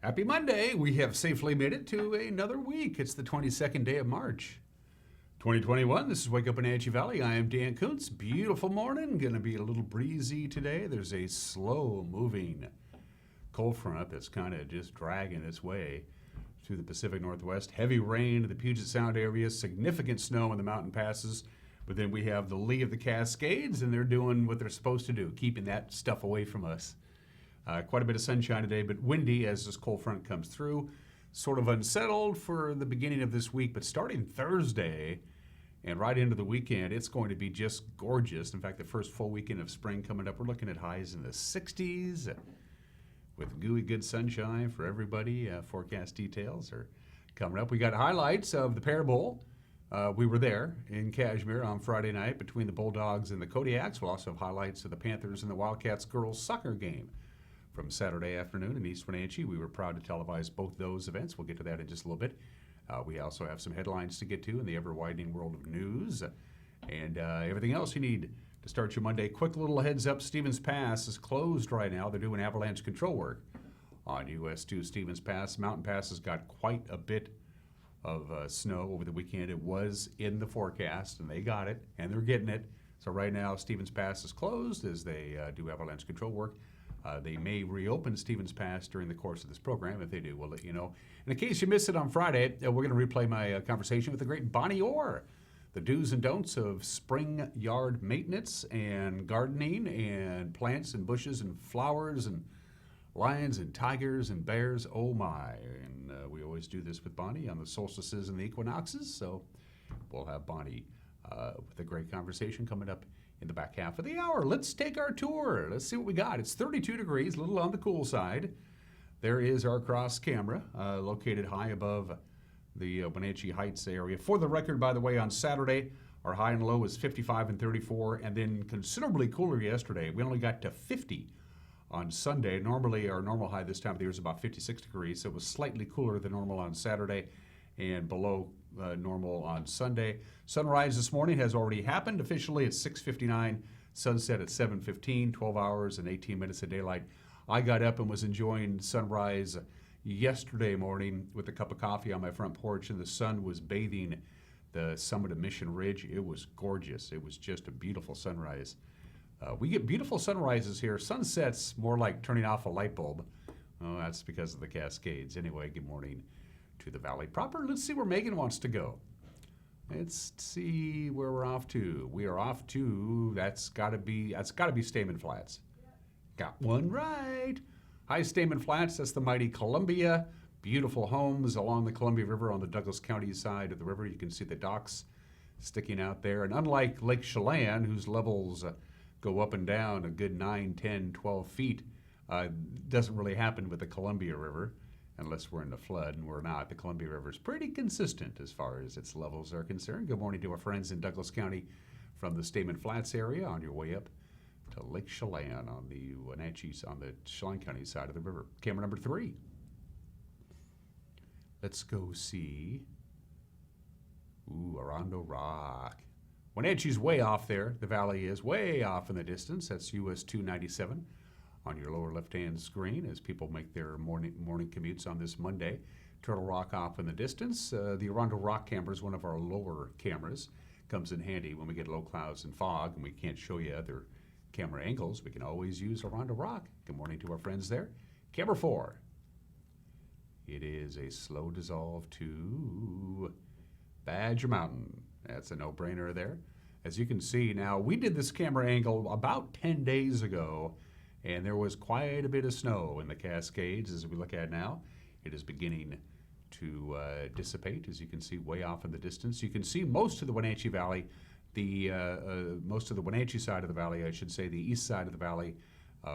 Happy Monday. We have safely made it to another week. It's the 22nd day of March, 2021. This is Wake Up Wenatchee Valley. I am Dan Kuntz. Beautiful morning. Going to be a little breezy today. There's a slow-moving cold front that's kind of just dragging its way through the Pacific Northwest. Heavy rain in the Puget Sound area, significant snow in the mountain passes. But then we have the lee of the Cascades, and they're doing what they're supposed to do, keeping that stuff away from us. Quite a bit of sunshine today, but windy as this cold front comes through. Sort of unsettled for the beginning of this week, but starting Thursday and right into the weekend, it's going to be just gorgeous. In fact, the first full weekend of spring coming up, we're looking at highs in the 60s with gooey good sunshine for everybody. Forecast details are coming up. We got highlights of the Pear Bowl. We were there in Kashmir on Friday night between the Bulldogs and the Kodiaks. We'll also have highlights of the Panthers and the Wildcats girls soccer game from Saturday afternoon in East Wenatchee. We were proud to televise both those events. We'll get to that in just a little bit. We also have some headlines to get to in the ever-widening world of news and everything else you need to start your Monday. Quick little heads up, Stevens Pass is closed right now. They're doing avalanche control work on US 2 Stevens Pass. Mountain Pass has got quite a bit of snow over the weekend. It was in the forecast, and they got it, and they're getting it. So right now, Stevens Pass is closed as they do avalanche control work. They may reopen Stevens Pass during the course of this program. If they do, we'll let you know. And in case you missed it on Friday, we're going to replay my conversation with the great Bonnie Orr. The do's and don'ts of spring yard maintenance and gardening and plants and bushes and flowers and lions and tigers and bears. Oh my. And we always do this with Bonnie on the solstices and the equinoxes. So we'll have Bonnie with a great conversation coming up in the back half of the hour. Let's take our tour. Let's see what we got. It's 32 degrees, a little on the cool side. There is our cross camera located high above the Wenatchee Heights area. For the record, by the way, on Saturday, our high and low was 55 and 34, and then considerably cooler yesterday. We only got to 50 on Sunday. Normally, our normal high this time of the year is about 56 degrees, so it was slightly cooler than normal on Saturday and below normal on Sunday. Sunrise this morning has already happened. Officially, it's 6:59. Sunset at 7:15, 12 hours and 18 minutes of daylight. I got up and was enjoying sunrise yesterday morning with a cup of coffee on my front porch, and the sun was bathing the summit of Mission Ridge. It was gorgeous. It was just a beautiful sunrise. We get beautiful sunrises here. Sunsets more like turning off a light bulb. Oh, that's because of the Cascades. Anyway, good morning to the valley proper. Let's see where Megan wants to go. Let's see where we're off to. We are off to, that's gotta be Stamen Flats. Got one right. Hi, Stamen Flats. That's the mighty Columbia. Beautiful homes along the Columbia River on the Douglas County side of the river. You can see the docks sticking out there. And unlike Lake Chelan, whose levels go up and down a good 9, 10, 12 feet, doesn't really happen with the Columbia River unless we're in the flood, and we're not. The Columbia River is pretty consistent as far as its levels are concerned. Good morning to our friends in Douglas County from the Stamen Flats area on your way up to Lake Chelan on the Wenatchee, on the Chelan County side of the river. Camera number 3. Let's go see. Ooh, Arando Rock. Wenatchee's way off there. The valley is way off in the distance. That's US 297 on your lower left-hand screen as people make their morning commutes on this Monday. Turtle Rock off in the distance. The Arando Rock camera is one of our lower cameras. Comes in handy when we get low clouds and fog and we can't show you other camera angles. We can always use Arando Rock. Good morning to our friends there. Camera 4. It is a slow dissolve to Badger Mountain. That's a no-brainer there. As you can see now, we did this camera angle about 10 days ago, and there was quite a bit of snow in the Cascades. As we look at now, it is beginning to dissipate, as you can see way off in the distance. You can see most of the Wenatchee Valley, most of the Wenatchee side of the valley, I should say, the east side of the valley,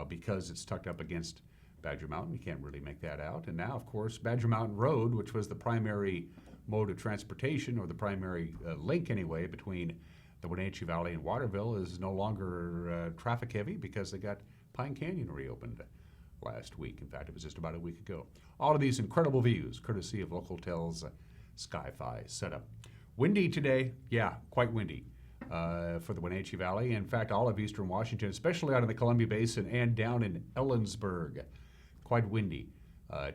because it's tucked up against Badger Mountain. You can't really make that out. And now, of course, Badger Mountain Road, which was the primary mode of transportation, or the primary link anyway, between the Wenatchee Valley and Waterville, is no longer traffic heavy because they got Pine Canyon reopened last week. In fact, it was just about a week ago. All of these incredible views, courtesy of Localtel's Sky-Fi setup. Windy today, yeah, quite windy for the Wenatchee Valley. In fact, all of eastern Washington, especially out in the Columbia Basin and down in Ellensburg, quite windy.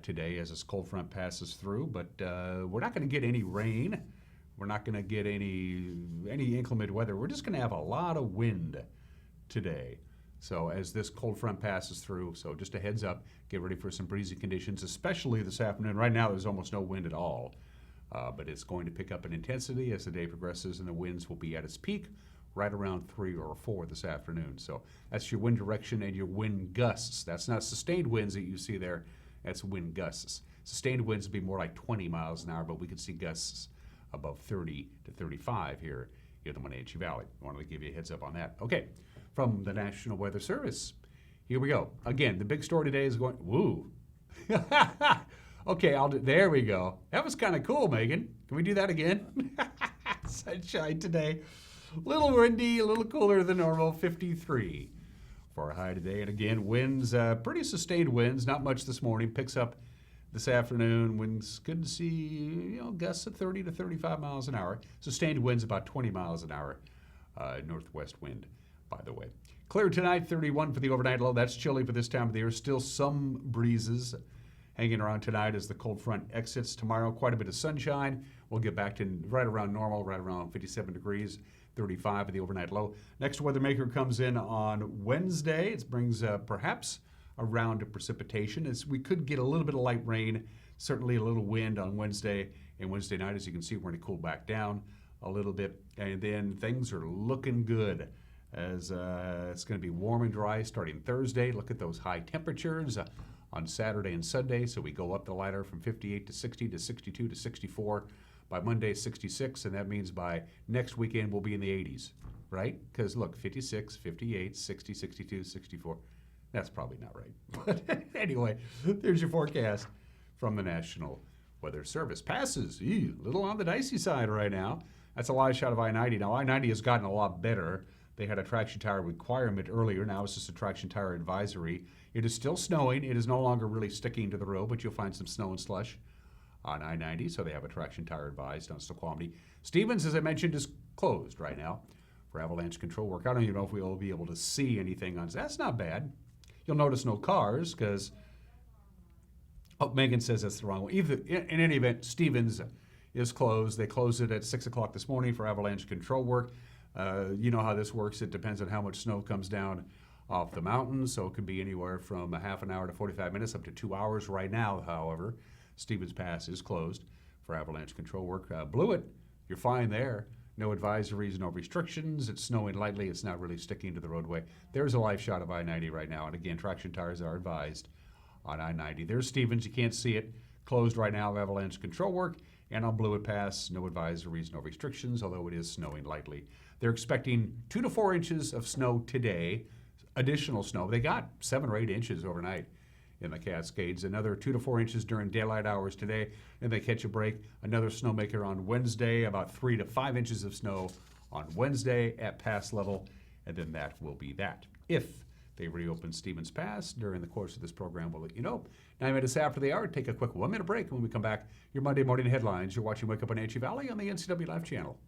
today as this cold front passes through, but we're not going to get any rain. We're not going to get any inclement weather. We're just going to have a lot of wind today. So as this cold front passes through, so just a heads up, get ready for some breezy conditions, especially this afternoon. Right now there's almost no wind at all, but it's going to pick up in intensity as the day progresses, and the winds will be at its peak right around 3 or 4 this afternoon. So that's your wind direction and your wind gusts. That's not sustained winds that you see there. That's wind gusts. Sustained winds would be more like 20 miles an hour, but we could see gusts above 30 to 35 here in the Wenatchee Valley. I wanted to give you a heads up on that. Okay, from the National Weather Service, here we go. Again, the big story today is going, woo. Okay, there we go. That was kind of cool, Megan. Can we do that again? Sunshine today. A little windy, a little cooler than normal, 53 for a high today. And again, winds, pretty sustained winds, not much this morning, picks up this afternoon. Winds, good to see, gusts at 30 to 35 miles an hour. Sustained winds about 20 miles an hour, northwest wind, by the way. Clear tonight, 31 for the overnight low. That's chilly for this time of the year. Still some breezes hanging around tonight as the cold front exits. Tomorrow, quite a bit of sunshine. We'll get back to right around normal, right around 57 degrees, 35 for the overnight low. Next weather maker comes in on Wednesday. It brings perhaps a round of precipitation, as we could get a little bit of light rain, certainly a little wind on Wednesday and Wednesday night. As you can see, we're going to cool back down a little bit, and then things are looking good as it's going to be warm and dry starting Thursday. Look at those high temperatures on Saturday and Sunday. So we go up the ladder from 58 to 60 to 62 to 64. By Monday, 66, and that means by next weekend we'll be in the 80s, right? Because look, 56, 58, 60, 62, 64. That's probably not right. But anyway, there's your forecast from the National Weather Service. Passes, a little on the dicey side right now. That's a live shot of I-90. Now, I-90 has gotten a lot better. They had a traction tire requirement earlier. Now it's just a traction tire advisory. It is still snowing. It is no longer really sticking to the road, but you'll find some snow and slush on I-90, so they have a traction tire advised on Snoqualmie. Stevens, as I mentioned, is closed right now for avalanche control work. I don't even know if we'll be able to see anything on. That's not bad. You'll notice no cars because, Megan says that's the wrong way. In any event, Stevens is closed. They closed it at 6 o'clock this morning for avalanche control work. You know how this works. It depends on how much snow comes down off the mountain, so it could be anywhere from a half an hour to 45 minutes up to 2 hours. Right now, however, Stevens Pass is closed for avalanche control work. Blewett, you're fine there. No advisories, no restrictions. It's snowing lightly. It's not really sticking to the roadway. There's a live shot of I-90 right now. And again, traction tires are advised on I-90. There's Stevens. You can't see it. Closed right now, avalanche control work. And on Blewett Pass, no advisories, no restrictions, although it is snowing lightly. They're expecting 2 to 4 inches of snow today, additional snow. They got 7 or 8 inches overnight in the Cascades. Another 2 to 4 inches during daylight hours today, and they catch a break. Another snowmaker on Wednesday, about 3 to 5 inches of snow on Wednesday at pass level, and then that will be that. If they reopen Stevens Pass during the course of this program, we'll let you know. 9 minutes after the hour, take a quick 1-minute break. When we come back, your Monday morning headlines. You're watching Wake Up Wenatchee Valley on the NCW Live channel.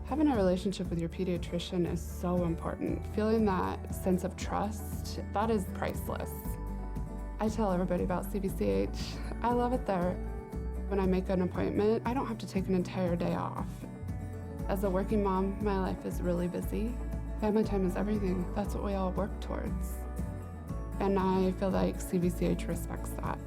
Having a relationship with your pediatrician is so important. Feeling that sense of trust, that is priceless. I tell everybody about CVCH. I love it there. When I make an appointment, I don't have to take an entire day off. As a working mom, my life is really busy. Family time is everything. That's what we all work towards. And I feel like CVCH respects that.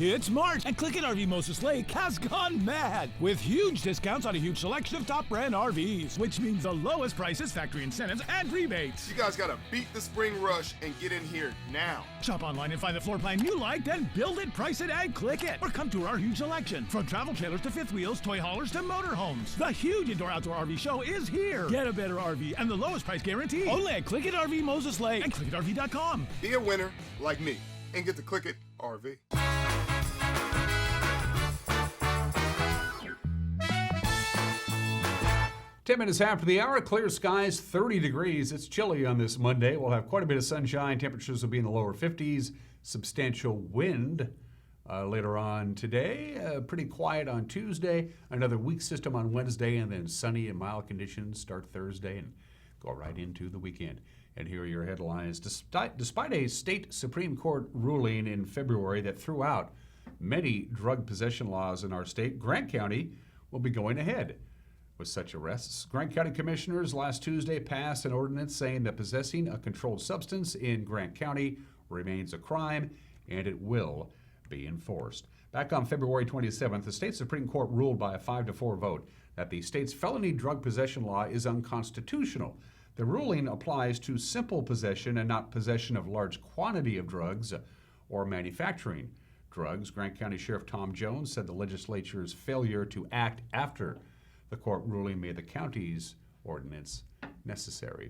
It's March, and Click It RV Moses Lake has gone mad with huge discounts on a huge selection of top brand RVs, which means the lowest prices, factory incentives, and rebates. You guys gotta beat the spring rush and get in here now. Shop online and find the floor plan you like, then build it, price it, and click it. Or come to our huge selection, from travel trailers to fifth wheels, toy haulers to motorhomes. The huge indoor-outdoor RV show is here. Get a better RV and the lowest price guarantee only at Click It RV Moses Lake and ClickItRV.com. Be a winner like me and get to Click It RV. 10 minutes after the hour, clear skies, 30 degrees. It's chilly on this Monday. We'll have quite a bit of sunshine. Temperatures will be in the lower 50s. Substantial wind Later on today, pretty quiet on Tuesday, another weak system on Wednesday, and then sunny and mild conditions start Thursday and go right into the weekend. And here are your headlines. Despite a state Supreme Court ruling in February that threw out many drug possession laws in our state, Grant County will be going ahead with such arrests. Grant County commissioners last Tuesday passed an ordinance saying that possessing a controlled substance in Grant County remains a crime, and it will be enforced. Back on February 27th, the state Supreme Court ruled by a 5-4 vote that the state's felony drug possession law is unconstitutional. The ruling applies to simple possession and not possession of large quantity of drugs or manufacturing drugs. Grant County Sheriff Tom Jones said the legislature's failure to act after the court ruling made the county's ordinance necessary.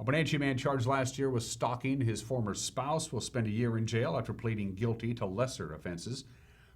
A Wenatchee man charged last year with stalking his former spouse will spend a year in jail after pleading guilty to lesser offenses.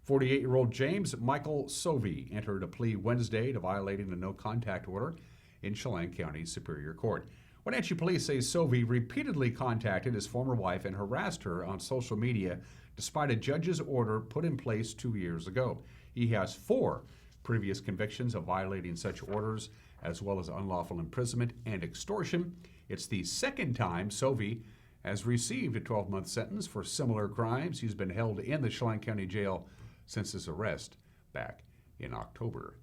48-year-old James Michael Sovey entered a plea Wednesday to violating a no-contact order in Chelan County Superior Court. Wenatchee police say Sovey repeatedly contacted his former wife and harassed her on social media despite a judge's order put in place 2 years ago. He has 4 previous convictions of violating such orders, as well as unlawful imprisonment and extortion. It's the second time Sovey has received a 12-month sentence for similar crimes. He's been held in the Chelan County Jail since his arrest back in October.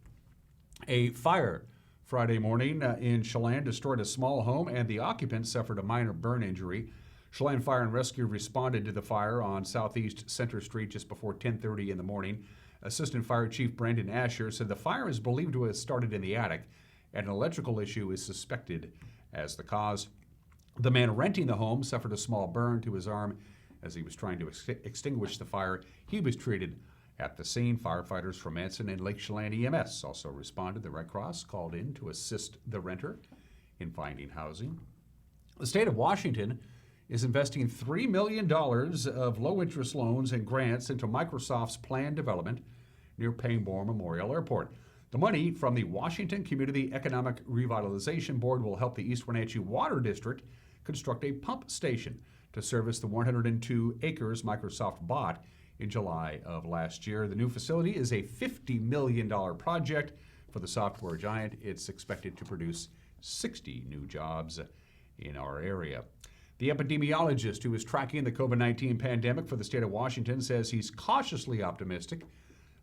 A fire Friday morning in Chelan destroyed a small home, and the occupant suffered a minor burn injury. Chelan Fire and Rescue responded to the fire on Southeast Center Street just before 10:30 in the morning. Assistant Fire Chief Brandon Asher said the fire is believed to have started in the attic, and an electrical issue is suspected as the cause. The man renting the home suffered a small burn to his arm as he was trying to extinguish the fire. He was treated at the scene. Firefighters from Anson and Lake Chelan EMS also responded. The Red Cross called in to assist the renter in finding housing. The state of Washington is investing $3 million of low-interest loans and grants into Microsoft's planned development near Pangborn Memorial Airport. The money from the Washington Community Economic Revitalization Board will help the East Wenatchee Water District construct a pump station to service the 102 acres Microsoft bought in July of last year. The new facility is a $50 million project for the software giant. It's expected to produce 60 new jobs in our area. The epidemiologist who is tracking the COVID-19 pandemic for the state of Washington says he's cautiously optimistic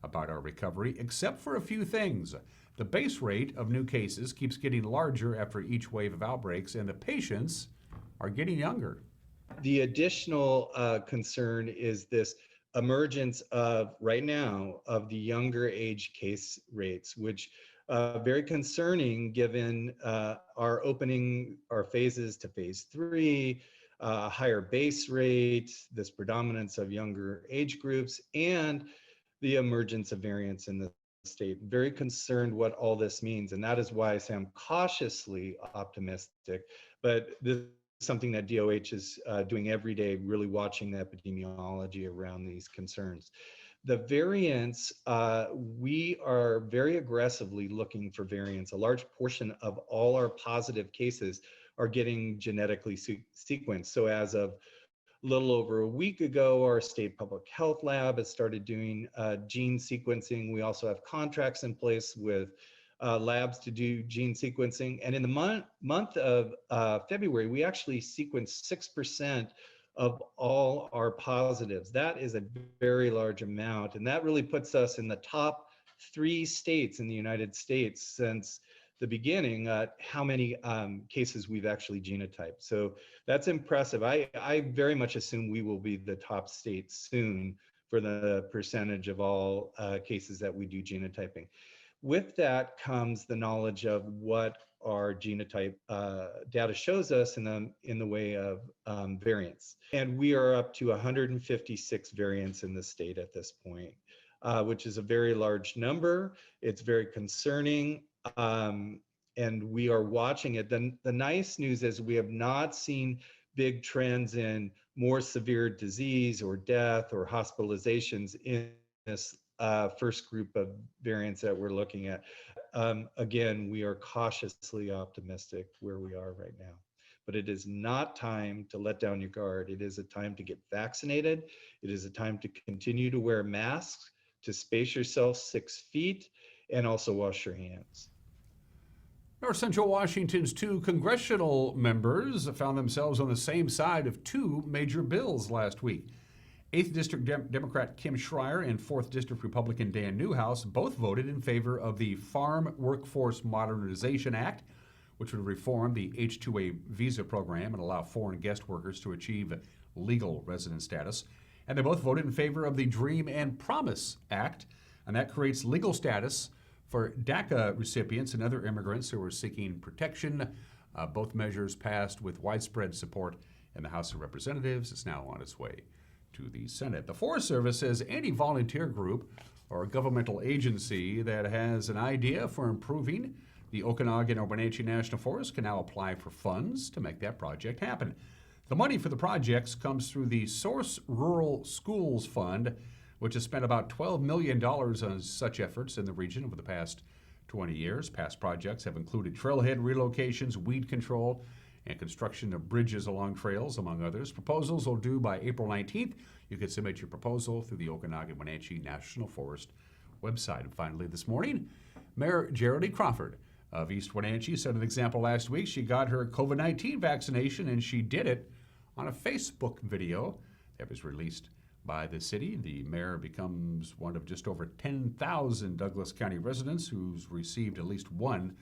about our recovery, except for a few things. The base rate of new cases keeps getting larger after each wave of outbreaks, and the patients are getting younger. The additional concern is this emergence of, right now, of the younger age case rates, which very concerning given our opening our phases to phase 3, higher base rate, this predominance of younger age groups, and the emergence of variants in the state. Very concerned what all this means, and that is why I say I'm cautiously optimistic, but this is something that DOH is doing every day, really watching the epidemiology around these concerns. The variants, we are very aggressively looking for variants. A large portion of all our positive cases are getting genetically sequenced. So as of a little over a week ago, our state public health lab has started doing gene sequencing. We also have contracts in place with labs to do gene sequencing. And in the month of February, we actually sequenced 6% of all our positives. That is a very large amount. And that really puts us in the top 3 states in the United States since the beginning, how many cases we've actually genotyped. So that's impressive. I very much assume we will be the top state soon for the percentage of all cases that we do genotyping. With that comes the knowledge of what our genotype data shows us in the way of variants. And we are up to 156 variants in the state at this point, which is a very large number. It's very concerning. And we are watching it. The nice news is we have not seen big trends in more severe disease or death or hospitalizations in this first group of variants that we're looking at. Again, we are cautiously optimistic where we are right now. but it is not time to let down your guard. It is a time to get vaccinated. It is a time to continue to wear masks, to space yourself 6 feet, and also wash your hands. North Central Washington's 2 congressional members found themselves on the same side of 2 major bills last week. 8th District Democrat Kim Schreier and 4th District Republican Dan Newhouse both voted in favor of the Farm Workforce Modernization Act, which would reform the H-2A visa program and allow foreign guest workers to achieve legal resident status. And they both voted in favor of the Dream and Promise Act, and that creates legal status for DACA recipients and other immigrants who are seeking protection. Both measures passed with widespread support in the House of Representatives. It's now on its way to the Senate. The Forest Service says any volunteer group or governmental agency that has an idea for improving the Okanagan or Wenatchee National Forest can now apply for funds to make that project happen. The money for the projects comes through the Source Rural Schools Fund, which has spent about $12 million on such efforts in the region over the past 20 years. Past projects have included trailhead relocations, weed control, and construction of bridges along trails, among others. Proposals are due by April 19th. You can submit your proposal through the Okanagan-Wenatchee National Forest website. And finally this morning, Mayor Jarrody Crawford of East Wenatchee set an example last week. She got her COVID-19 vaccination, and she did it on a Facebook video that was released by the city. The mayor becomes one of just over 10,000 Douglas County residents who's received at least one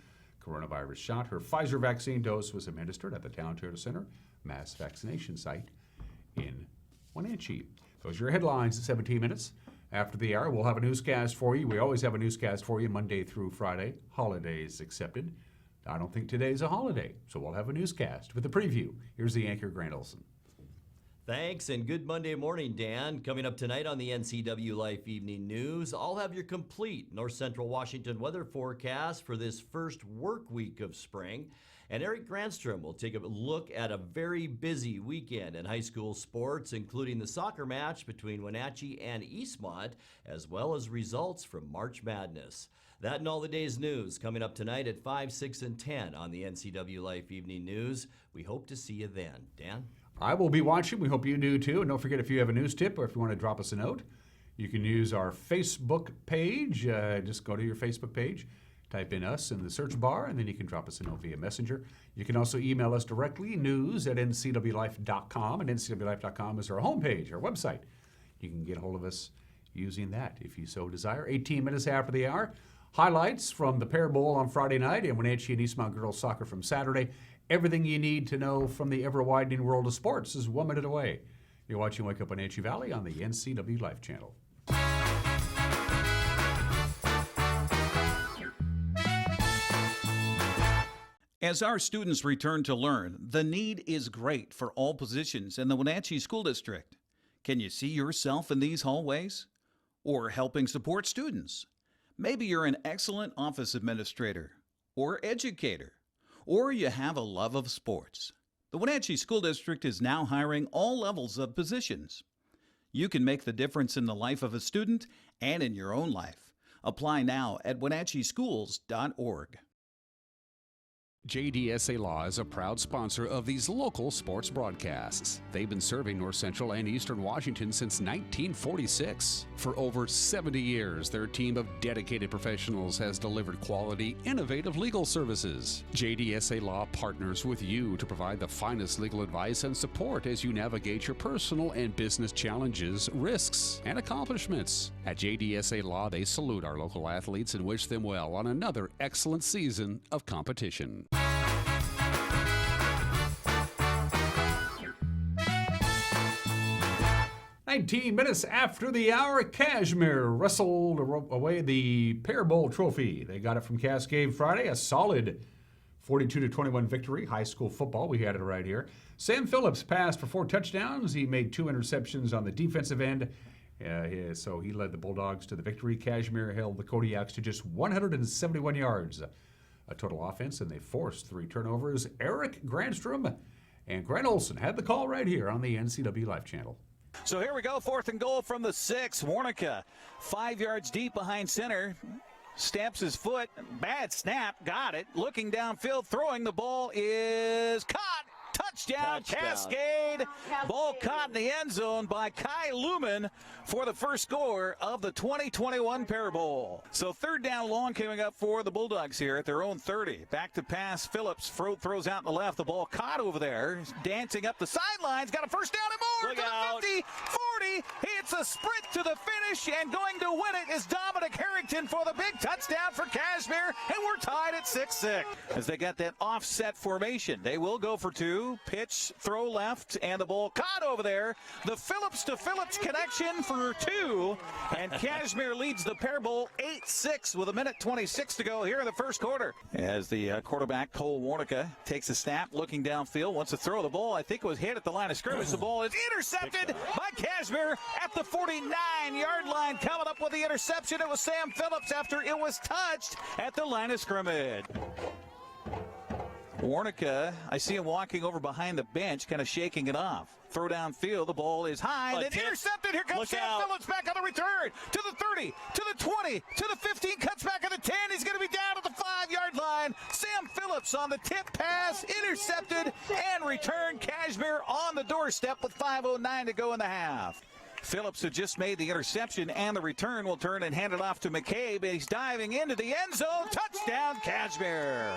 coronavirus shot. Her Pfizer vaccine dose was administered at the Town Toyota Center mass vaccination site in Wenatchee. Those are your headlines at 17 minutes. After the hour, we'll have a newscast for you. We always have a newscast for you Monday through Friday, holidays accepted. I don't think today's a holiday, so we'll have a newscast with a preview. Here's the anchor, Grant Olson. Thanks, and good Monday morning, Dan. Coming up tonight on the NCW Life Evening News, I'll have your complete North Central Washington weather forecast for this first work week of spring. And Eric Granstrom will take a look at a very busy weekend in high school sports, including the soccer match between Wenatchee and Eastmont, as well as results from March Madness. That and all the day's news coming up tonight at 5, 6, and 10 on the NCW Life Evening News. We hope to see you then. Dan? I will be watching. We hope you do too. And don't forget, if you have a news tip or if you want to drop us a note, you can use our Facebook page. Just go to your Facebook page, type in us in the search bar, and then you can drop us a note via Messenger. You can also email us directly, news@ncwlife.com. And ncwlife.com is our homepage, our website. You can get a hold of us using that if you so desire. 18 minutes after the hour. Highlights from the Pear Bowl on Friday night and Wenatchee and Eastmont girls soccer from Saturday. Everything you need to know from the ever-widening world of sports is 1 minute away. You're watching Wake Up Wenatchee Valley on the NCW Life channel. As our students return to learn, the need is great for all positions in the Wenatchee School District. Can you see yourself in these hallways? Or helping support students? Maybe you're an excellent office administrator or educator, or you have a love of sports. The Wenatchee School District is now hiring all levels of positions. You can make the difference in the life of a student and in your own life. Apply now at wenatcheeschools.org. JDSA Law is a proud sponsor of these local sports broadcasts. They've been serving North Central and Eastern Washington since 1946. For over 70 years, their team of dedicated professionals has delivered quality, innovative legal services. JDSA Law partners with you to provide the finest legal advice and support as you navigate your personal and business challenges, risks, and accomplishments. At JDSA Law, they salute our local athletes and wish them well on another excellent season of competition. 19 minutes after the hour, Cashmere wrestled away the Pear Bowl trophy. They got it from Cascade Friday, a solid 42-21 victory. High school football, we had it right here. Sam Phillips passed for 4 touchdowns. He made 2 interceptions on the defensive end. So he led the Bulldogs to the victory. Cashmere held the Kodiaks to just 171 yards. A total offense, and they forced 3 turnovers. Eric Granstrom and Grant Olson had the call right here on the NCW Life channel. So here we go, 4th and goal from the 6. Warnica, 5 yards deep behind center. Stamps his foot. Bad snap. Got it. Looking downfield. Throwing the ball is caught. Touchdown, Cascade. Ball caught in the end zone by Kai Lumen for the first score of the 2021 Pear Bowl. So third down long coming up for the Bulldogs here at their own 30. Back to pass. Phillips throws out in the left. The ball caught over there. Dancing up the sidelines. Got a first down and more. Look to out. the 50, 40. It's a sprint to the finish, and going to win it is Dominic Harrington for the big touchdown for Cashmere, and we're tied at 6-6. As they got that offset formation, they will go for two. Pitch, throw left, and the ball caught over there. The Phillips to Phillips connection for two, and Cashmere leads the Pear Bowl 8-6 with 1:26 to go here in the first quarter. As the quarterback, Cole Warnica, takes a snap, looking downfield, wants to throw the ball. I think it was hit at the line of scrimmage. The ball is intercepted by Cashmere at the 49-yard line. Coming up with the interception, it was Sam Phillips after it was touched at the line of scrimmage. Warnica, I see him walking over behind the bench, kind of shaking it off. Throw downfield, the ball is high, and then intercepted. Here comes Sam Phillips back on the return. To the 30, to the 20, to the 15, cuts back at the 10. He's going to be down at the 5-yard line. Sam Phillips on the tip pass, intercepted, and returned. Cashmere on the doorstep with 5:09 to go in the half. Phillips, who just made the interception and the return, will turn and hand it off to McCabe. He's diving into the end zone. Touchdown, Cashmere.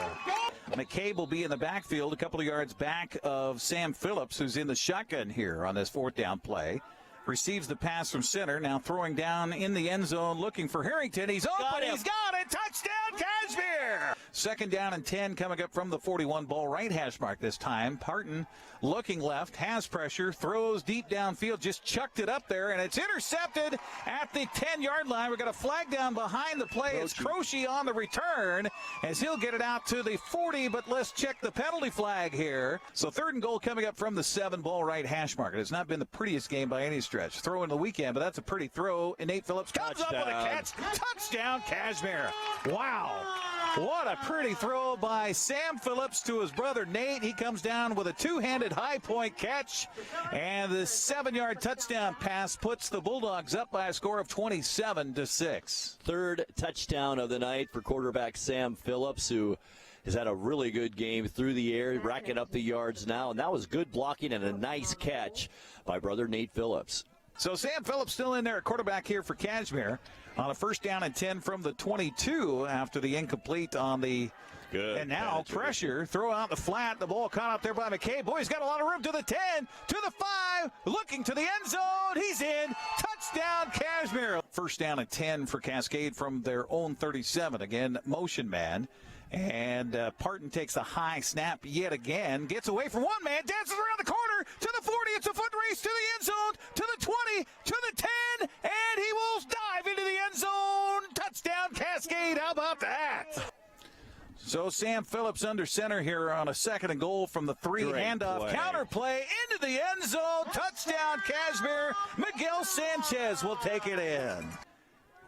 McCabe will be in the backfield a couple of yards back of Sam Phillips, who's in the shotgun here on this fourth down play. Receives the pass from center, now throwing down in the end zone, looking for Harrington. He's open, he's got it. Touchdown, Cashmere. Second down and 10 coming up from the 41 ball right hash mark this time. Parton looking left, has pressure, throws deep downfield, just chucked it up there, and it's intercepted at the 10-yard line. We've got a flag down behind the play. It's Croce on the return as he'll get it out to the 40, but let's check the penalty flag here. So third and goal coming up from the 7 ball right hash mark. It has not been the prettiest game by any stretch. Throw in the weekend, but that's a pretty throw. And Nate Phillips comes up with a catch. Touchdown, Cashmere. Wow. What a pretty throw by Sam Phillips to his brother Nate. He comes down with a two-handed high point catch, and the 7-yard touchdown pass puts the Bulldogs up by a score of 27-6. Third touchdown of the night for quarterback Sam Phillips, who has had a really good game through the air, racking up the yards now, and that was good blocking and a nice catch by brother Nate Phillips. So Sam Phillips still in there at quarterback here for Cashmere on a first down and 10 from the 22 after the incomplete on the good. And now pressure, throw out the flat, the ball caught out there by McCabe. Boy, he's got a lot of room to the 10, to the 5, looking to the end zone. He's in. Touchdown, Cashmere. First down and 10 for Cascade from their own 37. Again, motion man. And Parton takes a high snap yet again. Gets away from one man. Dances around the corner to the 40. It's a foot race to the end zone. To the 20. To the 10. And he will dive into the end zone. Touchdown, Cascade. How about that? So Sam Phillips under center here on a second and goal from the 3. Great Handoff. play. Counter play into the end zone. Touchdown, Cashmere. Miguel Sanchez will take it in.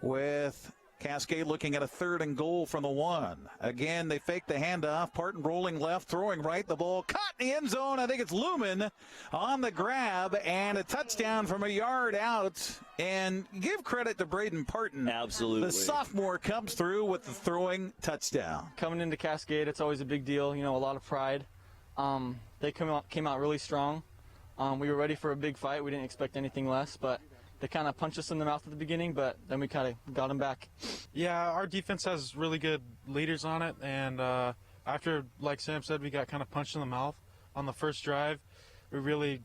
With Cascade looking at a third and goal from the 1. Again, they fake the handoff. Parton rolling left, throwing right. The ball caught in the end zone. I think it's Lumen on the grab, and a touchdown from a yard out. And give credit to Braden Parton. Absolutely. The sophomore comes through with the throwing touchdown. Coming into Cascade, it's always a big deal. You know, a lot of pride. They came out really strong. We were ready for a big fight. We didn't expect anything less, but they kind of punched us in the mouth at the beginning, but then we kind of got them back. Yeah, our defense has really good leaders on it, and after, like Sam said, we got kind of punched in the mouth on the first drive. We really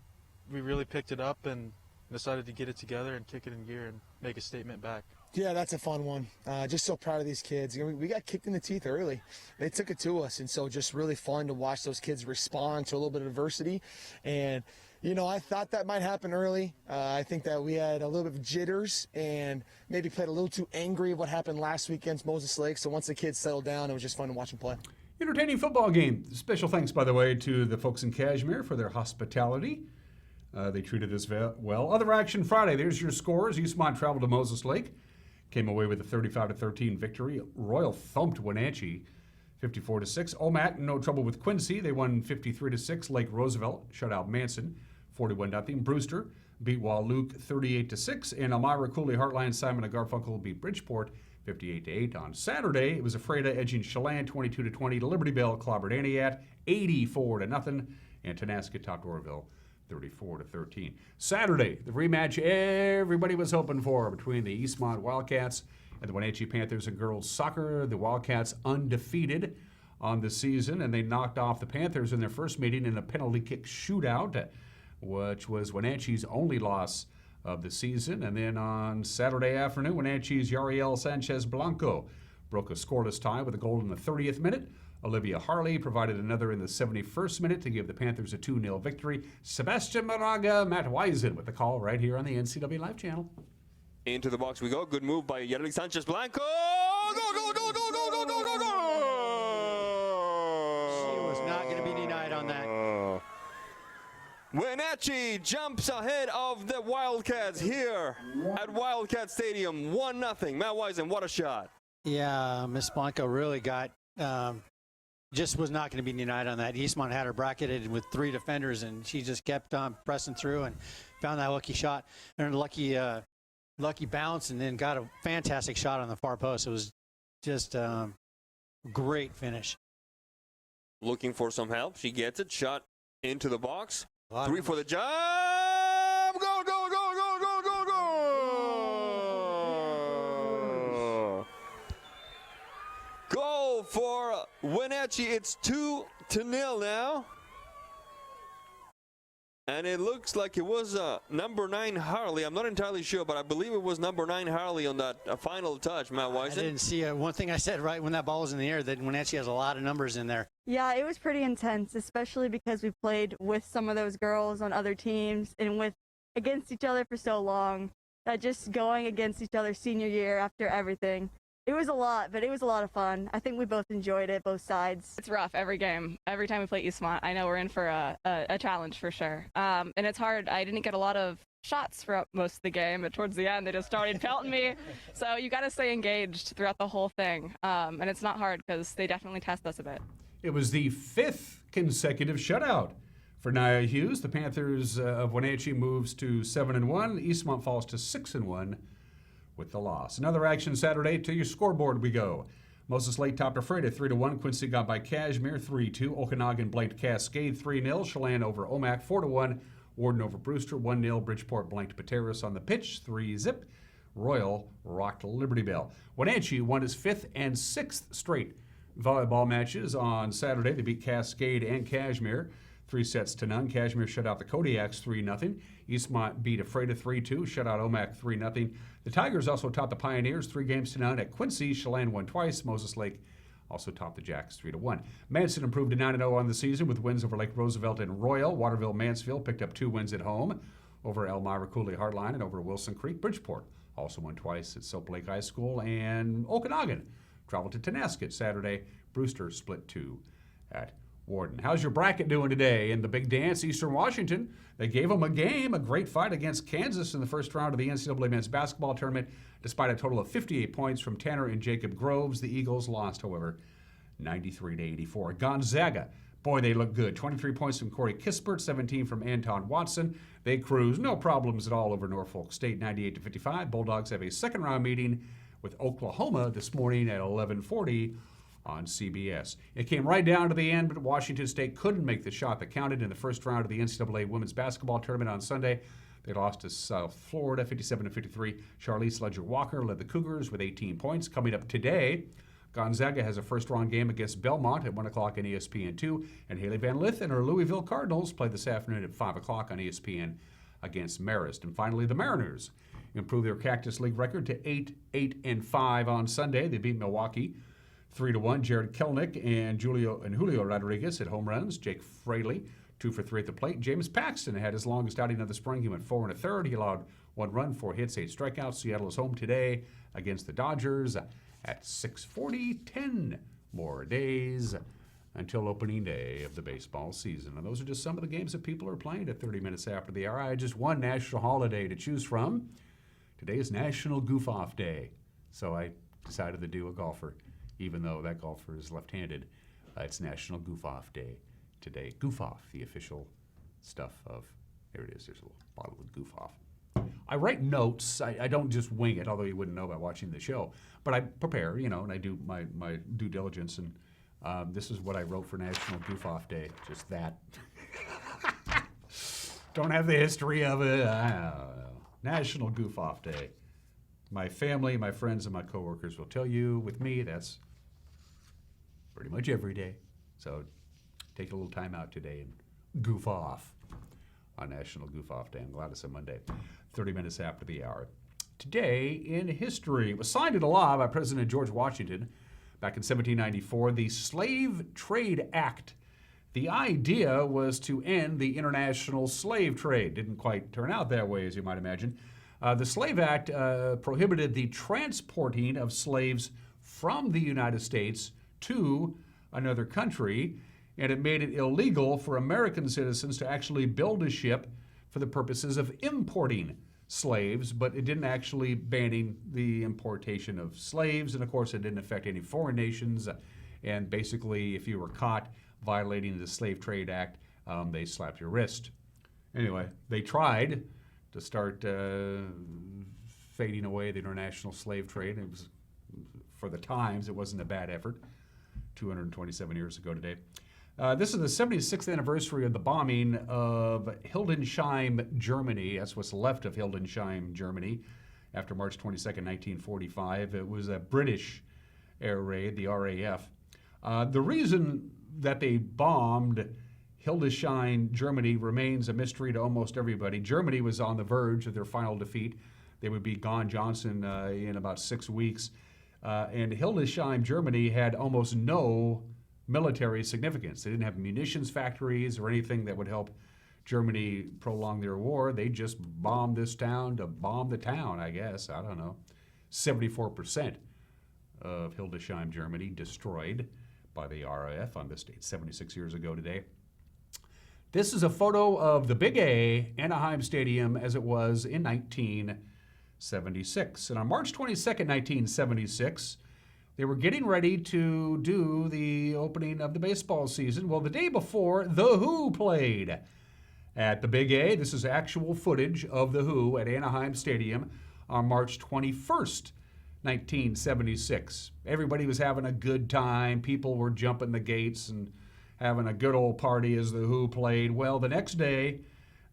picked it up and decided to get it together and kick it in gear and make a statement back. Yeah, that's a fun one. Just so proud of these kids. We got kicked in the teeth early. They took it to us, and so just really fun to watch those kids respond to a little bit of adversity. And you know, I thought that might happen early. I think that we had a little bit of jitters and maybe played a little too angry of what happened last week against Moses Lake. So once the kids settled down, it was just fun to watch them play. Entertaining football game. Special thanks, by the way, to the folks in Cashmere for their hospitality. They treated us well. Other action Friday. There's your scores. Eastmont traveled to Moses Lake. Came away with a 35-13 victory. Royal thumped Wenatchee 54-6. Omak, no trouble with Quincy. They won 53-6. Lake Roosevelt shut out Manson 41-0. Brewster beat Wahluke 38-6. And Elmira, Cooley, Heartline, Simon, and Garfunkel beat Bridgeport 58-8. On Saturday, it was Ephrata edging Chelan 22-20. Liberty Bell clobbered Aniat 84-0. and Tonasket topped Oroville 34-13. Saturday, the rematch everybody was hoping for between the Eastmont Wildcats and the Wenatchee Panthers in girls soccer. The Wildcats undefeated on the season, and they knocked off the Panthers in their first meeting in a penalty kick shootout, which was Wenatchee's only loss of the season. And then on Saturday afternoon, Wenatchee's Yariel Sanchez Blanco broke a scoreless tie with a goal in the 30th minute. Olivia Harley provided another in the 71st minute to give the Panthers a 2-0 victory. Sebastian Moraga, Matt Wiesen with the call right here on the NCAA Live channel. Into the box we go. Good move by Yariel Sanchez Blanco. Go, go, go, go, go, go, go, go, go! She was not going to be denied on that. Wenatchee jumps ahead of the Wildcats here at Wildcat Stadium. 1-0. Matt Wiesen, what a shot. Yeah, Miss Blanco really got, just was not going to be denied on that. Eastmont had her bracketed with 3 defenders, and she just kept on pressing through and found that lucky shot and lucky bounce, and then got a fantastic shot on the far post. It was just great finish. Looking for some help. She gets it. Shot into the box. 3 for the jump. Go, go, go, go, go, go, go. Goal for Wenatchee. It's 2-0 now. And it looks like it was number 9 Harley. I'm not entirely sure, but I believe it was number 9 Harley on that final touch, Matt Wiesen. I didn't see one thing I said right when that ball was in the air, that Wenatchee has a lot of numbers in there. Yeah, it was pretty intense, especially because we played with some of those girls on other teams and with against each other for so long. That just going against each other senior year after everything. It was a lot, but it was a lot of fun. I think we both enjoyed it, both sides. It's rough every game. Every time we play Eastmont, I know we're in for a challenge for sure. And it's hard. I didn't get a lot of shots throughout most of the game, but towards the end, they just started pelting me. So you got to stay engaged throughout the whole thing. And it's not hard because they definitely test us a bit. It was the 5th consecutive shutout for Nia Hughes. The Panthers of Wenatchee moves to 7-1. Eastmont falls to 6-1. With the loss. Another action Saturday. To your scoreboard we go. Moses Lake topped Ephrata 3-1. Quincy got by Cashmere 3-2. Okanagan blanked Cascade 3-0. Chelan over Omak 4-1. Warden over Brewster 1-0. Bridgeport blanked Pateros on the pitch 3-0. Royal rocked Liberty Bell. Wenatchee won its 5th and 6th straight volleyball matches on Saturday. They beat Cascade and Cashmere 3-0. Cashmere shut out the Kodiaks 3-0. Eastmont beat Ephrata 3-2, shut out Omak 3-0. The Tigers also topped the Pioneers 3-0 at Quincy. Chelan won twice. Moses Lake also topped the Jacks 3-1. Manson improved to 9-0 on the season with wins over Lake Roosevelt and Royal. Waterville Mansfield picked up 2 wins at home over Elmira Cooley Heartline and over Wilson Creek. Bridgeport also won twice at Soap Lake High School, and Okanagan traveled to Tonasket Saturday. Brewster split 2 at Warden. How's your bracket doing today? In the big dance, Eastern Washington, they gave them a game, a great fight against Kansas in the first round of the NCAA men's basketball tournament. Despite a total of 58 points from Tanner and Jacob Groves, the Eagles lost, however, 93-84. Gonzaga, boy, they look good. 23 points from Corey Kispert, 17 from Anton Watson. They cruise, no problems at all over Norfolk State, 98-55. Bulldogs have a second round meeting with Oklahoma this morning at 11:40. On CBS. It came right down to the end, but Washington State couldn't make the shot that counted in the first round of the NCAA women's basketball tournament on Sunday. They lost to South Florida 57-53. Charlize Ledger-Walker led the Cougars with 18 points. Coming up today, Gonzaga has a first-round game against Belmont at 1 o'clock on ESPN2, and Haley Van Lith and her Louisville Cardinals play this afternoon at 5 o'clock on ESPN against Marist. And finally, the Mariners improved their Cactus League record to 8-5 on Sunday. They beat Milwaukee 3-1. Jared Kelnick and Julio Rodriguez hit home runs. Jake Fraley 2 for 3 at the plate. James Paxton had his longest outing of the spring. He went 4 1/3. He allowed 1 run, 4 hits, 8 strikeouts. Seattle is home today against the Dodgers at 6:40. 10 more days until opening day of the baseball season. And those are just some of the games that people are playing at 30 minutes after the hour. I had just one national holiday to choose from. Today is National Goof-Off Day. So I decided to do a golfer. Even though that golfer is left-handed, it's National Goof-Off Day today. Goof-Off, the official stuff of, there it is, there's a little bottle of Goof-Off. I write notes. I don't just wing it, although you wouldn't know by watching the show. But I prepare, and I do my due diligence. And this is what I wrote for National Goof-Off Day, just that. Don't have the history of it. I don't know. National Goof-Off Day. My family, my friends, and my coworkers will tell you, with me, that's pretty much every day. So take a little time out today and goof off on National Goof-Off Day. I'm glad it's a Monday, 30 minutes after the hour. Today in history, it was signed into law by President George Washington back in 1794, the Slave Trade Act. The idea was to end the international slave trade. Didn't quite turn out that way, as you might imagine. The Slave Act prohibited the transporting of slaves from the United States to another country, and it made it illegal for American citizens to actually build a ship for the purposes of importing slaves, but it didn't actually banning the importation of slaves, and of course it didn't affect any foreign nations, and basically if you were caught violating the Slave Trade Act, they slapped your wrist. Anyway, they tried to start fading away the international slave trade. It was, for the times, it wasn't a bad effort. 227 years ago today. This is the 76th anniversary of the bombing of Hildesheim, Germany. That's what's left of Hildesheim, Germany, after March 22nd, 1945. It was a British air raid, the RAF. The reason that they bombed Hildesheim, Germany remains a mystery to almost everybody. Germany was on the verge of their final defeat. They would be gone Johnson in about 6 weeks. And Hildesheim, Germany had almost no military significance. They didn't have munitions factories or anything that would help Germany prolong their war. They just bombed this town to bomb the town, I guess. I don't know. 74% of Hildesheim, Germany destroyed by the RAF on this date, 76 years ago today. This is a photo of the Big A, Anaheim Stadium, as it was in 1976. And on March 22nd, 1976, they were getting ready to do the opening of the baseball season. Well, the day before, The Who played at the Big A. This is actual footage of The Who at Anaheim Stadium on March 21st, 1976. Everybody was having a good time. People were jumping the gates and having a good old party as The Who played. Well, the next day,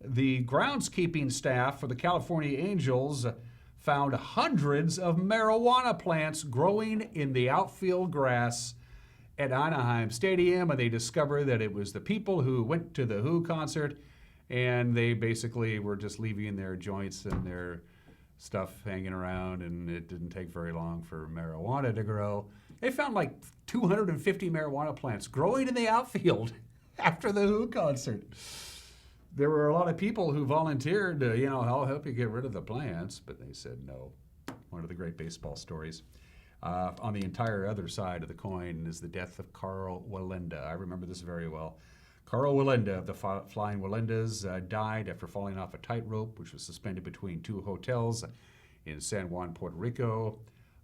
the groundskeeping staff for the California Angels found hundreds of marijuana plants growing in the outfield grass at Anaheim Stadium, and they discovered that it was the people who went to the Who concert, and they basically were just leaving their joints and their stuff hanging around, and it didn't take very long for marijuana to grow. They found like 250 marijuana plants growing in the outfield after the Who concert. There were a lot of people who volunteered to, I'll help you get rid of the plants, but they said no. One of the great baseball stories. On the entire other side of the coin is the death of Carl Wallenda. I remember this very well. Carl Wallenda of the Flying Wallendas died after falling off a tightrope, which was suspended between two hotels in San Juan, Puerto Rico.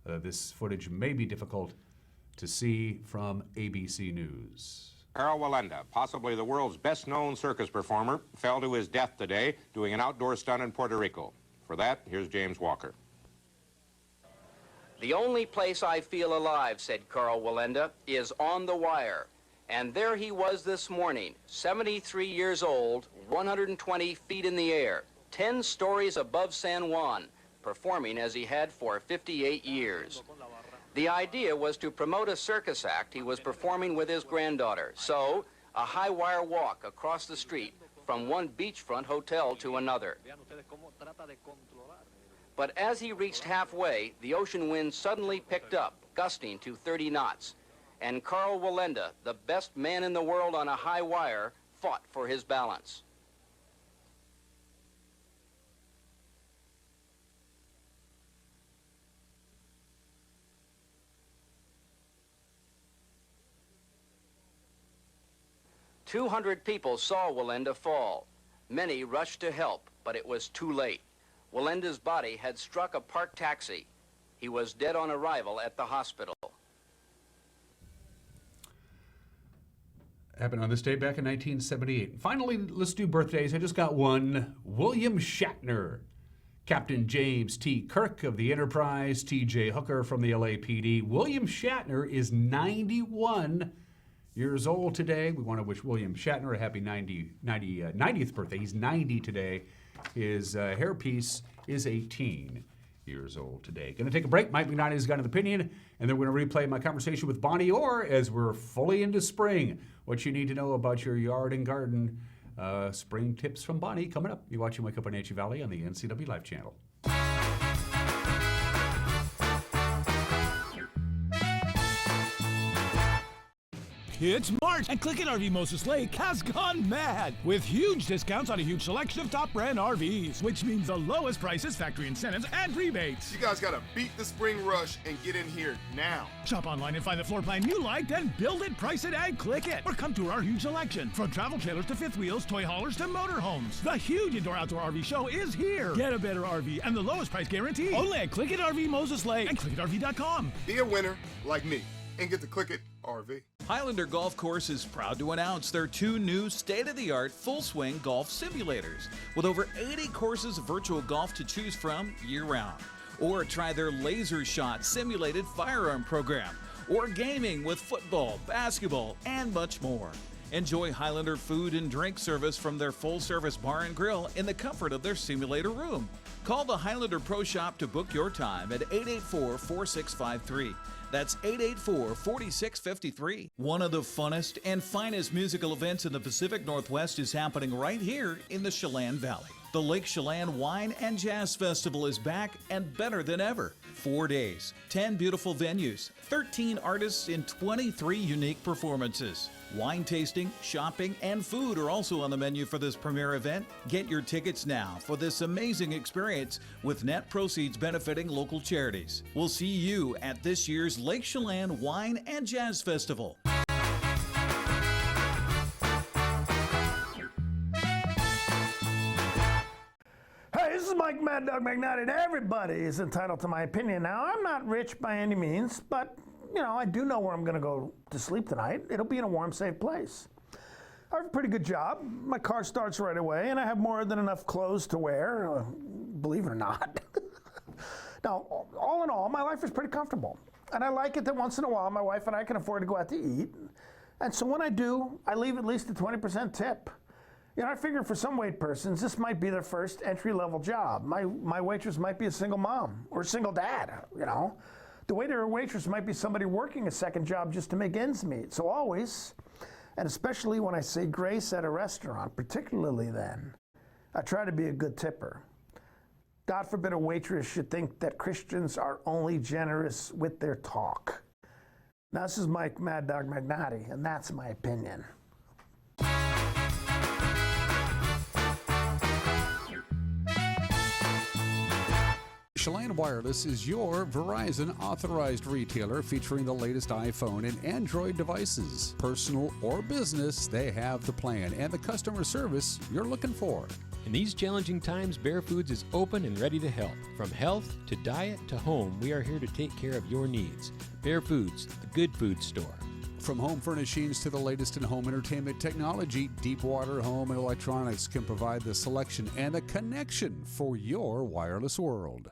This footage may be difficult to see from ABC News. Carl Wallenda, possibly the world's best-known circus performer, fell to his death today doing an outdoor stunt in Puerto Rico. For that, here's James Walker. The only place I feel alive, said Carl Wallenda, is on the wire. And there he was this morning, 73 years old, 120 feet in the air, 10 stories above San Juan, performing as he had for 58 years. The idea was to promote a circus act he was performing with his granddaughter. So, a high wire walk across the street from one beachfront hotel to another. But as he reached halfway, the ocean wind suddenly picked up, gusting to 30 knots. And Carl Wallenda, the best man in the world on a high wire, fought for his balance. "200 people saw Wallenda fall. Many rushed to help, but it was too late. Wallenda's body had struck a parked taxi. He was dead on arrival at the hospital." Happened on this day back in 1978. Finally, let's do birthdays. I just got one. William Shatner. Captain James T. Kirk of the Enterprise, T.J. Hooker from the LAPD. William Shatner is 91 years old today. We want to wish William Shatner a happy 90th birthday. He's 90 today. His hairpiece is 18 years old today. Going to take a break. Mike McNally's got an opinion, and then we're going to replay my conversation with Bonnie Orr as we're fully into spring. What you need to know about your yard and garden. Spring tips from Bonnie coming up. You're watching Wake Up Wenatchee Valley on the NCW Live channel. It's March, and Click It RV Moses Lake has gone mad with huge discounts on a huge selection of top brand RVs, which means the lowest prices, factory incentives, and rebates. You guys gotta beat the spring rush and get in here now. Shop online and find the floor plan you like, then build it, price it, and click it. Or come to our huge selection. From travel trailers to fifth wheels, toy haulers to motorhomes. The huge indoor-outdoor RV show is here. Get a better RV and the lowest price guarantee. Only at Click It RV Moses Lake and ClickItRV.com. Be a winner like me and get to Click It RV. Highlander Golf Course is proud to announce their 2 new state-of-the-art full-swing golf simulators with over 80 courses of virtual golf to choose from year-round. Or try their Laser Shot simulated firearm program, or gaming with football, basketball, and much more. Enjoy Highlander food and drink service from their full-service bar and grill in the comfort of their simulator room. Call the Highlander Pro Shop to book your time at 884-4653. That's 884-4653. One of the funnest and finest musical events in the Pacific Northwest is happening right here in the Chelan Valley. The Lake Chelan Wine and Jazz Festival is back and better than ever. 4 days, 10 beautiful venues, 13 artists in 23 unique performances. Wine tasting, shopping, and food are also on the menu for this premier event. Get your tickets now for this amazing experience with net proceeds benefiting local charities. We'll see you at this year's Lake Chelan Wine and Jazz Festival. Hey, this is Mike Mad Dog McNally, and everybody is entitled to my opinion. Now, I'm not rich by any means, but, you know, I do know where I'm going to go to sleep tonight. It'll be in a warm, safe place. I have a pretty good job. My car starts right away, and I have more than enough clothes to wear, believe it or not. Now, all in all, my life is pretty comfortable. And I like it that once in a while, my wife and I can afford to go out to eat. And so when I do, I leave at least a 20% tip. You know, I figure for some wait persons, this might be their first entry-level job. My waitress might be a single mom or a single dad, you know. The waiter or waitress might be somebody working a second job just to make ends meet. So always, and especially when I say grace at a restaurant, particularly then, I try to be a good tipper. God forbid a waitress should think that Christians are only generous with their talk. Now, this is Mike Mad Dog McNally, and that's my opinion. Chelan Wireless is your Verizon authorized retailer featuring the latest iPhone and Android devices. Personal or business, they have the plan and the customer service you're looking for. In these challenging times, Bear Foods is open and ready to help. From health to diet to home, we are here to take care of your needs. Bear Foods, the good food store. From home furnishings to the latest in home entertainment technology, Deepwater Home and Electronics can provide the selection and the connection for your wireless world.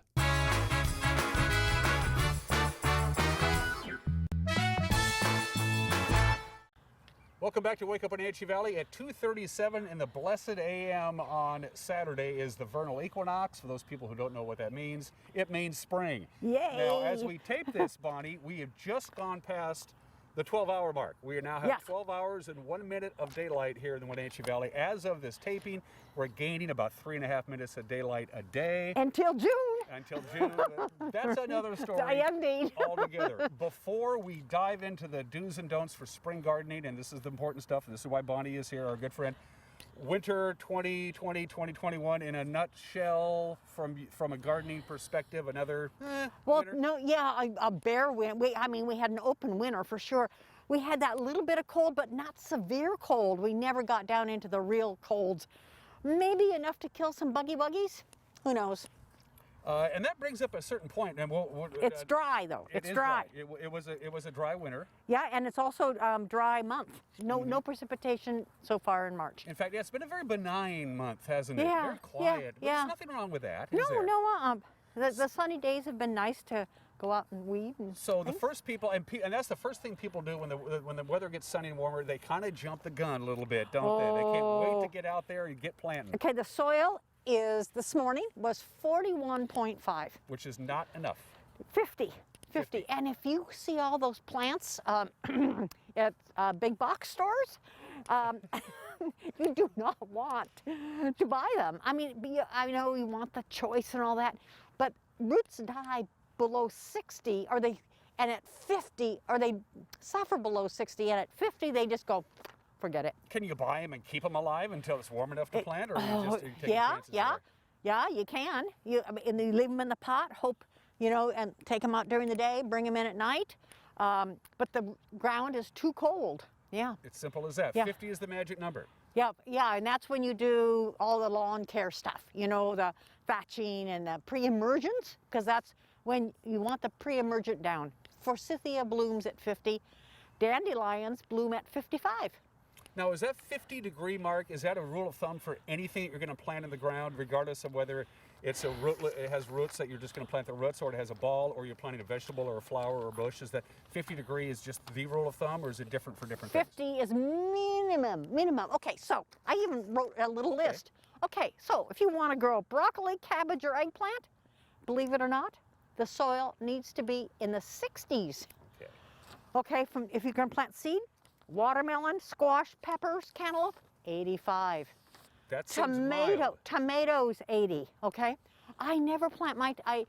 Welcome back to Wake Up Wenatchee Valley. At 2:37 in the blessed AM on Saturday is the Vernal Equinox. For those people who don't know what that means, it means spring. Yay! Now, as we tape this, Bonnie, we have just gone past the 12-hour mark. We now have 12 hours and 1 minute of daylight here in the Wenatchee Valley. As of this taping, we're gaining about 3.5 minutes of daylight a day. Until June. Until June. That's another story altogether. Before we dive into the do's and don'ts for spring gardening, and this is the important stuff, and this is why Bonnie is here, our good friend. Winter 2020, 2021 in a nutshell from a gardening perspective, another Well, winter. no, yeah, a bare winter. We had an open winter for sure. We had that little bit of cold, but not severe cold. We never got down into the real colds. Maybe enough to kill some buggies. Who knows? And that brings up a certain point, and it's dry though. It's dry. It was a dry winter. Yeah, and it's also dry month. No precipitation so far in March. In fact, it's been a very benign month, hasn't it? Yeah, Very quiet. yeah. There's nothing wrong with that. No. The sunny days have been nice to go out and weed. And so the first people, and that's the first thing people do when the weather gets sunny and warmer, they kind of jump the gun a little bit, don't they? They can't wait to get out there and get planting. Okay, the soil is, this morning, was 41.5. Which is not enough. 50. And if you see all those plants at big box stores, you do not want to buy them. I mean, I know you want the choice and all that, but roots die below 60, and at 50, or they suffer below 60, and at 50 they just go, forget it. Can you buy them and keep them alive until it's warm enough to plant, or are you taking chances Yeah, you can. And you leave them in the pot, hope, and take them out during the day, bring them in at night. But the ground is too cold. Yeah. It's simple as that. Yeah. 50 is the magic number. Yeah, and that's when you do all the lawn care stuff, the thatching and the pre-emergence, because that's when you want the pre-emergent down. Forsythia blooms at 50. Dandelions bloom at 55. Now, is that 50-degree mark, is that a rule of thumb for anything that you're going to plant in the ground, regardless of whether it's it has roots that you're just going to plant the roots, or it has a ball, or you're planting a vegetable or a flower or a bush? Is that 50 degree is just the rule of thumb, or is it different for different 50 things? is minimum. Okay, so I even wrote a little list. Okay, so if you want to grow broccoli, cabbage, or eggplant, believe it or not, the soil needs to be in the 60s. Okay, if you're going to plant seed, watermelon, squash, peppers, cantaloupe, 85. That seems mild. Tomatoes, 80, okay? I never plant I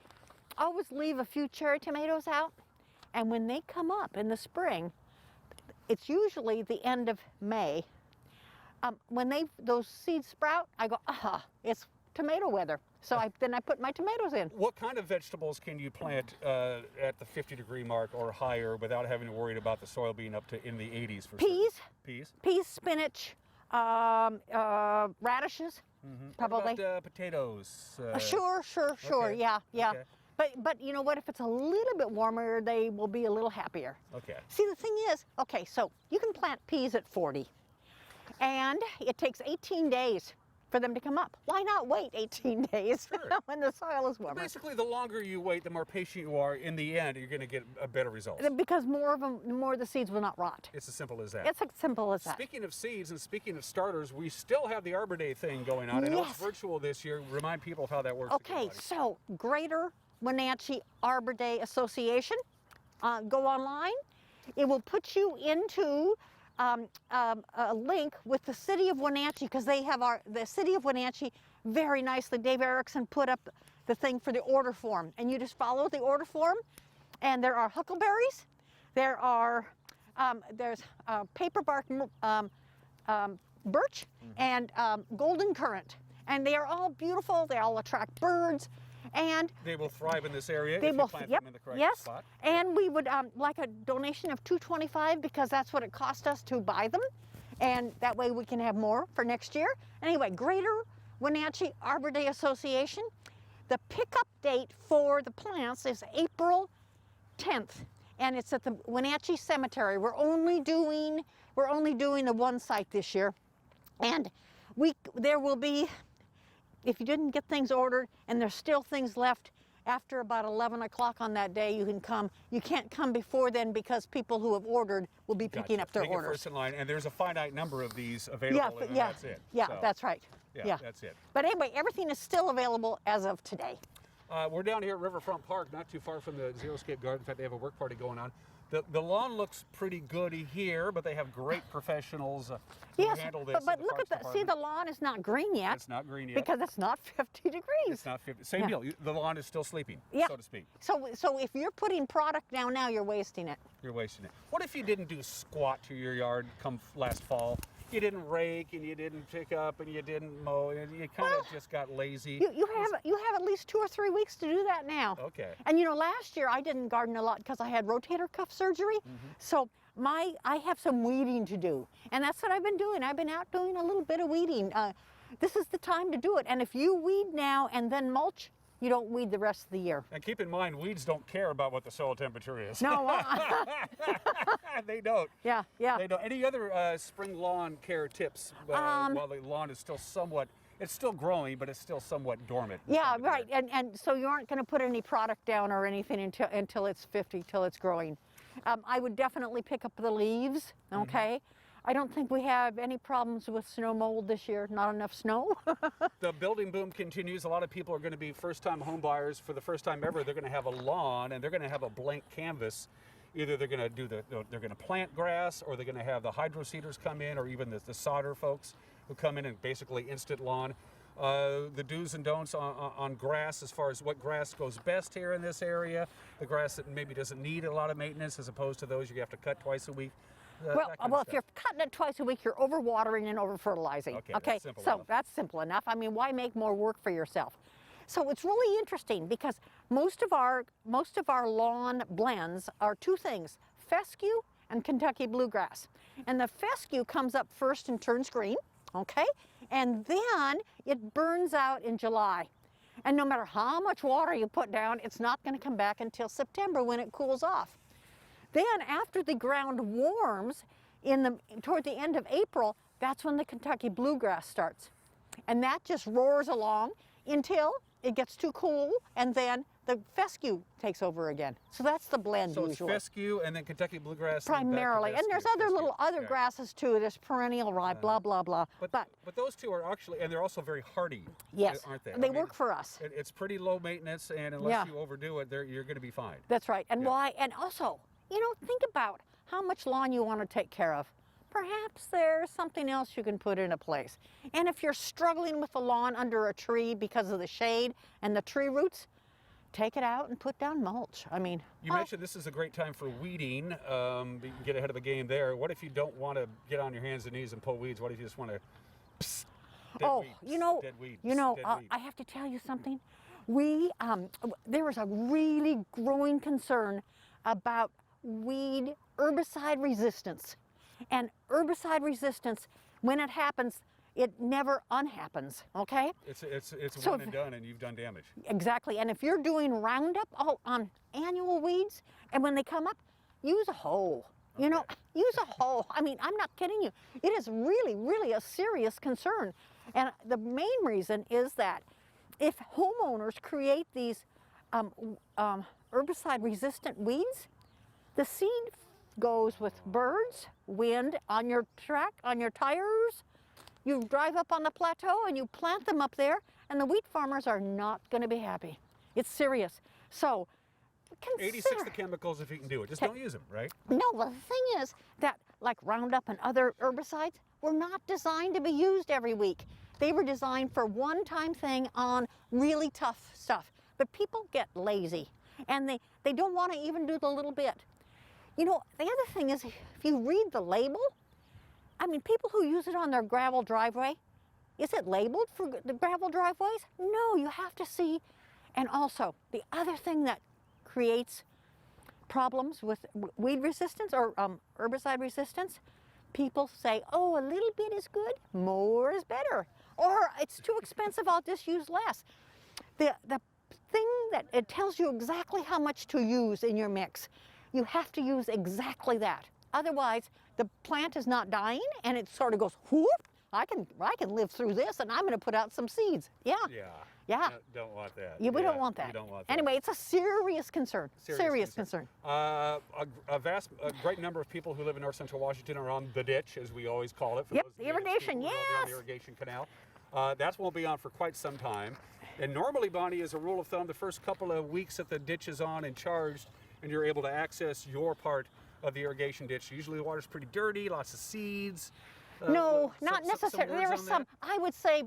always leave a few cherry tomatoes out, and when they come up in the spring, it's usually the end of May. When those seeds sprout, I go, it's tomato weather. So then I put my tomatoes in. What kind of vegetables can you plant at the 50-degree mark or higher without having to worry about the soil being up to in the 80s? For Peas, spinach, radishes, probably. What about potatoes? Sure, Okay. yeah. Okay. But you know what? If it's a little bit warmer, they will be a little happier. Okay. See, the thing is, okay, so you can plant peas at 40, and it takes 18 days for them to come up. Why not wait 18 days when the soil is warmer? Basically, the longer you wait, the more patient you are. In the end, you're going to get a better result. Because more of the seeds will not rot. It's as simple as that. It's as simple as that. Speaking of seeds and speaking of starters, we still have the Arbor Day thing going on. I know it's virtual this year. Remind people of how that works. Okay, so Greater Wenatchee Arbor Day Association. Go online. It will put you into a link with the city of Wenatchee, because they have the city of Wenatchee very nicely. Dave Erickson put up the thing for the order form, and you just follow the order form, and there are huckleberries, there's paperbark birch, and golden currant, and they are all beautiful. They all attract birds. And they will thrive in this area if you plant them in the correct spot. And we would like a donation of $225, because that's what it cost us to buy them, and that way we can have more for next year. Anyway, Greater Wenatchee Arbor Day Association. The pickup date for the plants is April 10th, and it's at the Wenatchee Cemetery. We're only doing the one site this year, and there will be. If you didn't get things ordered and there's still things left after about 11 o'clock on that day, you can come. You can't come before then, because people who have ordered will be picking up their They get orders. first in line, and there's a finite number of these available, and that's it. Yeah, So, that's right. Yeah, that's it. But anyway, everything is still available as of today. We're down here at Riverfront Park, not too far from the Xeriscape Garden. In fact, they have a work party going on. The lawn looks pretty good here, but they have great professionals who handle this. But look at the lawn is not green yet. It's not green yet. Because it's not 50 degrees. It's not 50. Same deal. The lawn is still sleeping, so to speak. So if you're putting product down now, you're wasting it. You're wasting it. What if you didn't do squat to your yard come last fall? You didn't rake, and you didn't pick up, and you didn't mow, and you kind of just got lazy. You have at least 2 or 3 weeks to do that now. Okay. And last year I didn't garden a lot because I had rotator cuff surgery. So I have some weeding to do, and that's what I've been doing. I've been out doing a little bit of weeding. This is the time to do it. And if you weed now and then mulch, you don't weed the rest of the year. And keep in mind, weeds don't care about what the soil temperature is. No. They don't. Yeah. They don't. Any other spring lawn care tips while the lawn is still somewhat it's still growing, but it's still somewhat dormant. Yeah, right. And so you aren't going to put any product down or anything until it's 50, till it's growing. I would definitely pick up the leaves, okay? I don't think we have any problems with snow mold this year, not enough snow. The building boom continues. A lot of people are going to be first-time home buyers. For the first time ever, they're going to have a lawn, and they're going to have a blank canvas. Either they're going to they're going to plant grass, or they're going to have the hydro seeders come in, or even the solder folks who come in and basically instant lawn. The do's and don'ts on grass, as far as what grass goes best here in this area, the grass that maybe doesn't need a lot of maintenance, as opposed to those you have to cut twice a week. Well, if you're cutting it twice a week, you're overwatering and over-fertilizing. Okay, so that's simple enough. I mean, why make more work for yourself? So it's really interesting because most of our lawn blends are two things: fescue and Kentucky bluegrass. And the fescue comes up first and turns green, okay? And then it burns out in July. And no matter how much water you put down, it's not going to come back until September when it cools off. Then after the ground warms toward the end of April, that's when the Kentucky bluegrass starts. And that just roars along until it gets too cool, and then the fescue takes over again. So that's the blend usually. So it's fescue and then Kentucky bluegrass. Primarily. And there's other grasses too. There's perennial rye, blah, blah, blah. But those two are actually, and they're also very hardy. Yes, aren't they? They work for us. It's pretty low maintenance, and unless you overdo it, you're going to be fine. That's right. And why? And also, think about how much lawn you want to take care of. Perhaps there's something else you can put into place. And if you're struggling with the lawn under a tree because of the shade and the tree roots, take it out and put down mulch. I mean, you mentioned this is a great time for weeding. You can get ahead of the game there. What if you don't want to get on your hands and knees and pull weeds? What if you just want to dead weeds? I have to tell you something. There is a really growing concern about weed herbicide resistance. And herbicide resistance, when it happens, it never unhappens, okay? It's one and done, and you've done damage. Exactly. And if you're doing Roundup on annual weeds, and when they come up, use a hoe. Use a hoe. I mean, I'm not kidding you. It is really, really a serious concern. And the main reason is that if homeowners create these herbicide-resistant weeds, the seed goes with birds, wind, on your track, on your tires. You drive up on the plateau and you plant them up there, and the wheat farmers are not going to be happy. It's serious. So consider 86 the chemicals if you can do it. Just don't use them, right? No, well, the thing is that like Roundup and other herbicides were not designed to be used every week. They were designed for one-time thing on really tough stuff. But people get lazy, and they don't want to even do the little bit. The other thing is, if you read the label, I mean, people who use it on their gravel driveway, is it labeled for the gravel driveways? No, you have to see. And also, the other thing that creates problems with weed resistance or herbicide resistance, people say, oh, a little bit is good, more is better. Or it's too expensive, I'll just use less. The thing that it tells you exactly how much to use in your mix. You have to use exactly that. Otherwise, the plant is not dying, and it sort of goes, whoop, I can live through this, and I'm going to put out some seeds. Yeah. Don't want that. Yeah, we don't want that. You don't want that. Anyway, it's a serious concern. Serious concern. A great number of people who live in north central Washington are on the ditch, as we always call it. Yep, the irrigation, yes. The irrigation canal. That won't be on for quite some time. And normally, Bonnie, as a rule of thumb, the first couple of weeks that the ditch is on and charged, and you're able to access your part of the irrigation ditch. Usually the water's pretty dirty, lots of seeds. No, not necessarily. There are some, I would say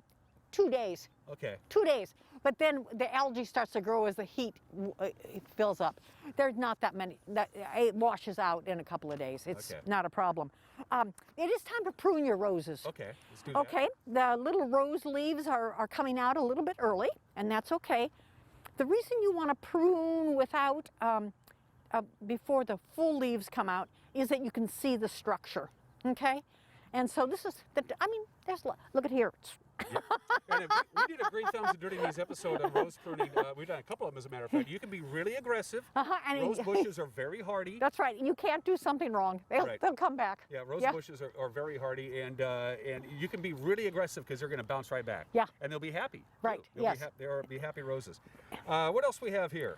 2 days. Okay. 2 days. But then the algae starts to grow as the heat it fills up. There's not that many. It washes out in a couple of days. It's not a problem. It is time to prune your roses. Okay, let's do that. Okay, the little rose leaves are coming out a little bit early, and that's okay. The reason you want to prune without before the full leaves come out is that you can see the structure, okay? And so this is, look at here, it's And we did a Green Thumbs and Dirty Knees episode on rose pruning. We've done a couple of them, as a matter of fact. You can be really aggressive. And rose bushes are very hardy. That's right. You can't do something wrong. They'll come back. Yeah, rose bushes are very hardy, and you can be really aggressive because they're going to bounce right back. Yeah. And they'll be happy. Right, They'll be happy roses. What else we have here?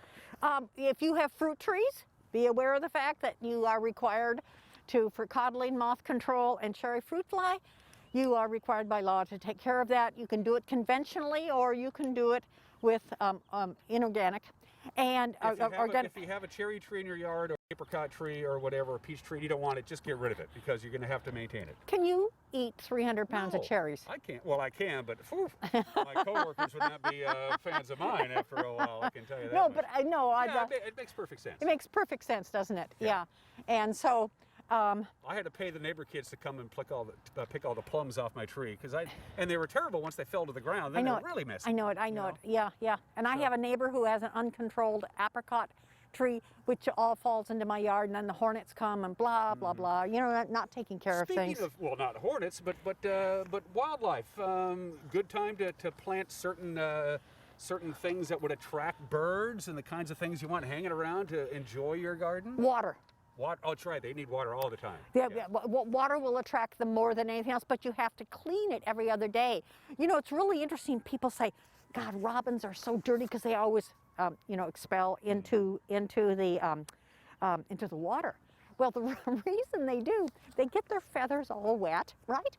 If you have fruit trees, be aware of the fact that you are required for codling, moth control, and cherry fruit fly. You are required by law to take care of that. You can do it conventionally, or you can do it with inorganic. And if you have a cherry tree in your yard, or apricot tree, or whatever, a peach tree, you don't want it, just get rid of it because you're going to have to maintain it. Can you eat 300 pounds of cherries? I can't. Well, I can, but my coworkers would not be fans of mine after a while. I can tell you that. No, but I know. It makes perfect sense. It makes perfect sense, doesn't it? Yeah. And so. I had to pay the neighbor kids to come and pick all the plums off my tree and they were terrible once they fell to the ground. Then they were really messy. I know it. Yeah. And I have a neighbor who has an uncontrolled apricot tree, which all falls into my yard, and then the hornets come and blah blah blah. You know, not taking care of things. Speaking of, well, not hornets, but wildlife. Good time to plant certain things that would attract birds and the kinds of things you want hanging around to enjoy your garden. Water. Oh, that's right. They need water all the time. Yeah. Water will attract them more than anything else, but you have to clean it every other day. You know, it's really interesting. People say, God, robins are so dirty because they always, expel into the water. Well, the reason they do, they get their feathers all wet, right?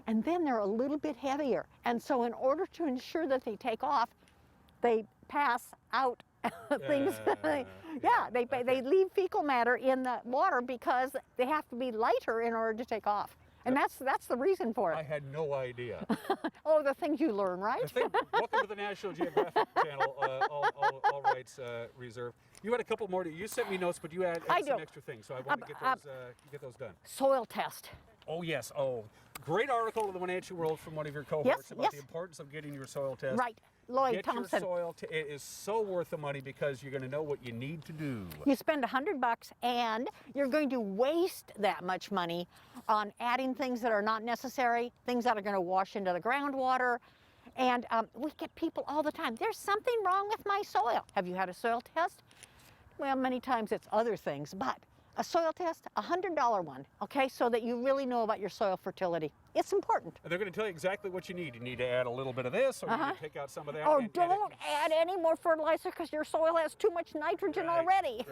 And then they're a little bit heavier. And so in order to ensure that they take off, they pass out things. They leave fecal matter in the water because they have to be lighter in order to take off. And that's the reason for it. I had no idea. Oh, the things you learn, right? Welcome to the National Geographic Channel, all rights reserved. You had a couple more. You sent me notes, but you had some extra things, so I want to get those done. Soil test. Oh, yes. Oh, great article in the Wenatchee World from one of your cohorts about the importance of getting your soil test. Right. Lloyd Get Thompson. Your soil it is so worth the money because you're going to know what you need to do. You spend $100 and you're going to waste that much money on adding things that are not necessary, things that are going to wash into the groundwater. And we get people all the time, there's something wrong with my soil. Have you had a soil test? Well, many times it's other things, but a soil test, $100 one, okay, so that you really know about your soil fertility. It's important. And they're going to tell you exactly what you need. You need to add a little bit of this, or you need to take out some of that. Or don't add any more fertilizer because your soil has too much nitrogen already.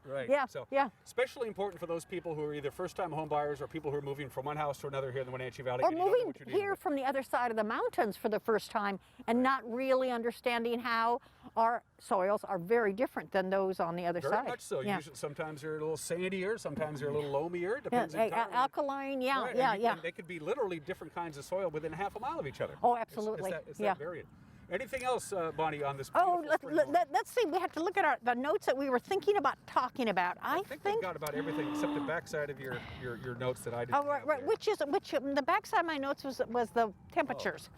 Right. Yeah, so, yeah. Especially important for those people who are either first-time home buyers or people who are moving from one house to another here in the Wenatchee Valley. Or moving here from the other side of the mountains for the first time and not really understanding how our soils are very different than those on the other side. Very much so. Yeah. Usually, sometimes they're a little sandier, sometimes they're a little loamier. Depends entirely. Alkaline, Right. yeah. And they could be literally different kinds of soil within half a mile of each other. Oh, absolutely. It's that variant. Anything else, Bonnie, on this? Oh, let's see. We have to look at the notes that we were thinking about talking about. I think we've got about everything except the backside of your notes that I didn't. Oh, right. Which the backside of my notes was the temperatures.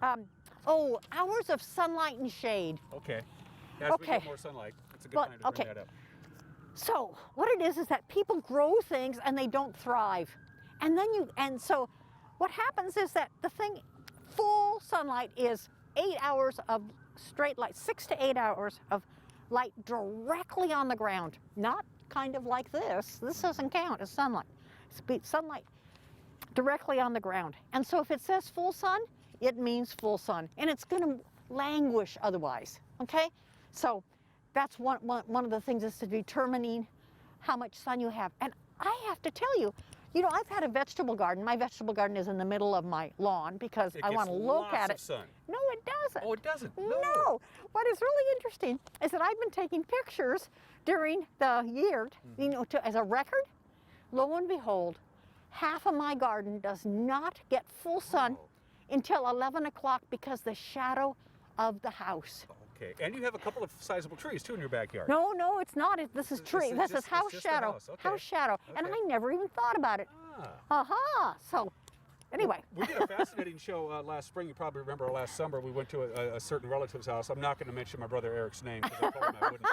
Hours of sunlight and shade. Okay. As we get more sunlight, it's a good time to bring that up. So what it is that people grow things and they don't thrive, and so what happens is that the thing, full sunlight is 8 hours of straight light, 6 to 8 hours of light directly on the ground, not kind of like this. This doesn't count as sunlight. It's sunlight directly on the ground. And so if it says full sun, it means full sun, and it's going to languish otherwise. Okay, so that's one of the things is to determining how much sun you have. And I have to tell you, I've had a vegetable garden. My vegetable garden is in the middle of my lawn because I want to look at it. Sun. No, it doesn't. Oh, it doesn't? No. What is really interesting is that I've been taking pictures during the year, as a record. Lo and behold, half of my garden does not get full sun until 11 o'clock because the shadow of the house. Okay, and you have a couple of sizable trees too in your backyard. No, it's not. This is tree. This is house shadow. House shadow. And I never even thought about it. So Anyway. We did a fascinating show last spring. You probably remember last summer. We went to a certain relative's house. I'm not going to mention my brother Eric's name because I told him I wouldn't.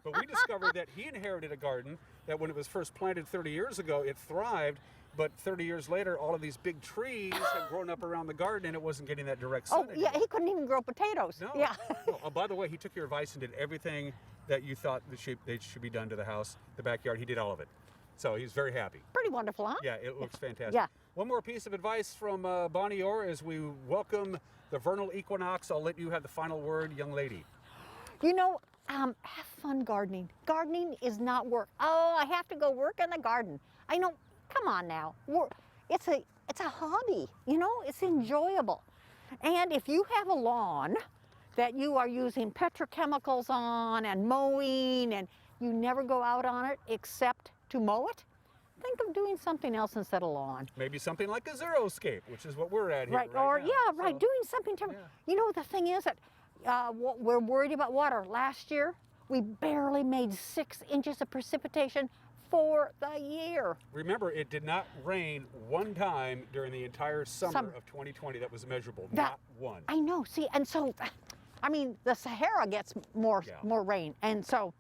But we discovered that he inherited a garden that when it was first planted 30 years ago, it thrived. But 30 years later, all of these big trees had grown up around the garden and it wasn't getting that direct sun anymore. He couldn't even grow potatoes. No. Yeah. No. Oh, by the way, he took your advice and did everything that you thought that should be done to the house, the backyard. He did all of it. So he's very happy. Pretty wonderful, huh? Yeah, it looks fantastic. Yeah. One more piece of advice from Bonnie Orr as we welcome the Vernal Equinox. I'll let you have the final word, young lady. You know, have fun gardening. Gardening is not work. Oh, I have to go work in the garden. I know, come on now. It's a hobby, you know, it's enjoyable. And if you have a lawn that you are using petrochemicals on and mowing and you never go out on it except to mow it, think of doing something else instead of lawn. Maybe something like a xeriscape, which is what we're at here Right, now. or doing something to, you know, the thing is that we're worried about water. Last year, we barely made 6 inches of precipitation for the year. Remember, it did not rain one time during the entire summer of 2020 that was measurable, not one. I know, see, and so, I mean, the Sahara gets more rain, and so,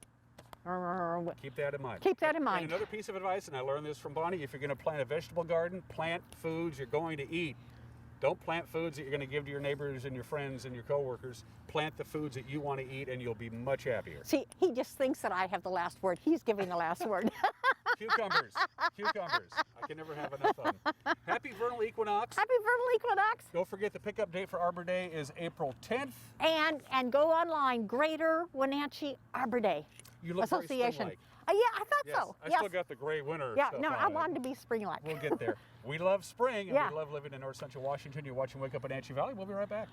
keep that in mind. Keep that in mind. And another piece of advice, and I learned this from Bonnie, if you're going to plant a vegetable garden, plant foods you're going to eat. Don't plant foods that you're going to give to your neighbors and your friends and your coworkers. Plant the foods that you want to eat, and you'll be much happier. See, he just thinks that I have the last word. He's giving the last word. Cucumbers. Cucumbers. I can never have enough of them. Happy Vernal Equinox. Happy Vernal Equinox. Don't forget the pickup date for Arbor Day is April 10th. And go online, Greater Wenatchee Arbor Day You look Association. very spring-like. Yeah, I thought so. I still got the gray winter Yeah, stuff no, on I it. wanted to be spring-like. We'll get there. We love spring, and Yeah. we love living in North Central Washington. You're watching Wake Up in Wenatchee Valley. We'll be right back.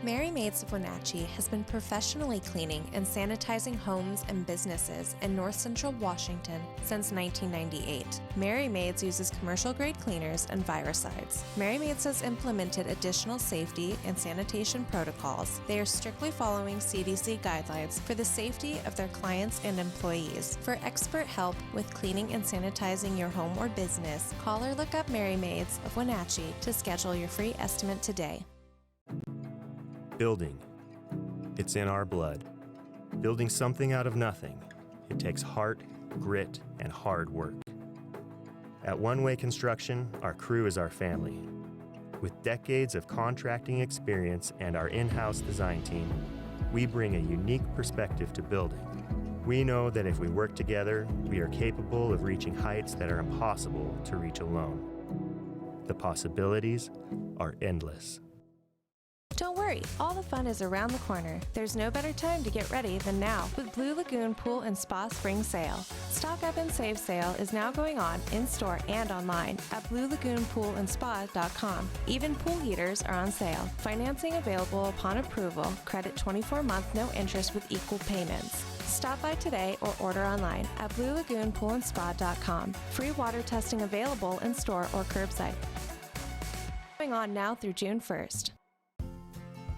Mary Maids of Wenatchee has been professionally cleaning and sanitizing homes and businesses in North Central Washington since 1998. Mary Maids uses commercial-grade cleaners and viricides. Mary Maids has implemented additional safety and sanitation protocols. They are strictly following CDC guidelines for the safety of their clients and employees. For expert help with cleaning and sanitizing your home or business, call or look up Mary Maids of Wenatchee to schedule your free estimate today. Building. It's in our blood. Building something out of nothing. It takes heart, grit, and hard work. At One Way Construction, our crew is our family. With decades of contracting experience and our in-house design team, we bring a unique perspective to building. We know that if we work together, we are capable of reaching heights that are impossible to reach alone. The possibilities are endless. Don't worry, all the fun is around the corner. There's no better time to get ready than now with Blue Lagoon Pool and Spa Spring Sale. Stock Up and Save sale is now going on in-store and online at bluelagoonpoolandspa.com. Even pool heaters are on sale. Financing available upon approval. Credit 24-month, no interest with equal payments. Stop by today or order online at bluelagoonpoolandspa.com. Free water testing available in-store or curbside. Going on now through June 1st.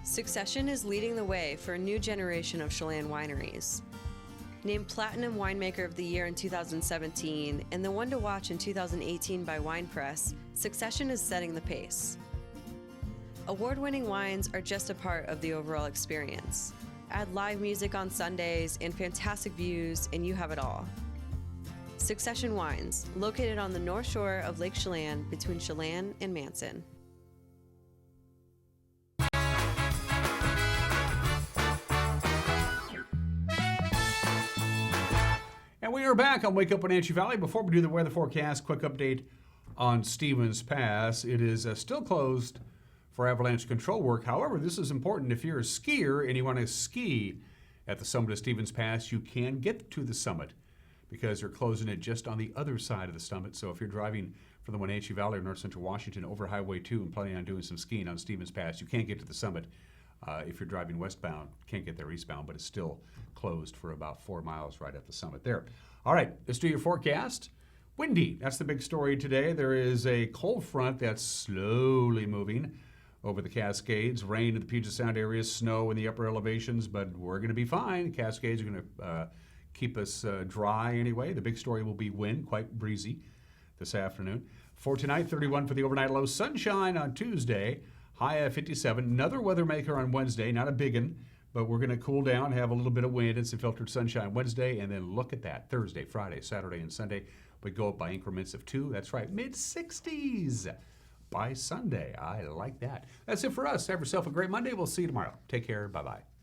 Succession is leading the way for a new generation of Chelan wineries. Named Platinum Winemaker of the Year in 2017 and the one to watch in 2018 by Wine Press, Succession is setting the pace. Award-winning wines are just a part of the overall experience. Add live music on Sundays and fantastic views, and you have it all. Succession Wines, located on the north shore of Lake Chelan between Chelan and Manson. And we are back on Wake Up Wenatchee Valley. Before we do the weather forecast, quick update on Stevens Pass. It is still closed for avalanche control work. However, this is important. If you're a skier and you want to ski at the summit of Stevens Pass, you can get to the summit because they're closing it just on the other side of the summit. So if you're driving from the Wenatchee Valley or North Central Washington over Highway 2 and planning on doing some skiing on Stevens Pass, you can't get to the summit. If you're driving westbound, can't get there eastbound, but it's still closed for about 4 miles right at the summit there. All right, let's do your forecast. Windy, that's the big story today. There is a cold front that's slowly moving over the Cascades. Rain in the Puget Sound area, snow in the upper elevations, but we're going to be fine. Cascades are going to keep us dry anyway. The big story will be wind, quite breezy this afternoon. For tonight, 31 for the overnight low. Sunshine on Tuesday, high at 57. Another weather maker on Wednesday, not a big one, but we're going to cool down, have a little bit of wind and some filtered sunshine Wednesday, and then look at that. Thursday, Friday, Saturday, and Sunday, we go up by increments of 2. That's right, mid-60s by Sunday. I like that. That's it for us. Have yourself a great Monday. We'll see you tomorrow. Take care. Bye-bye.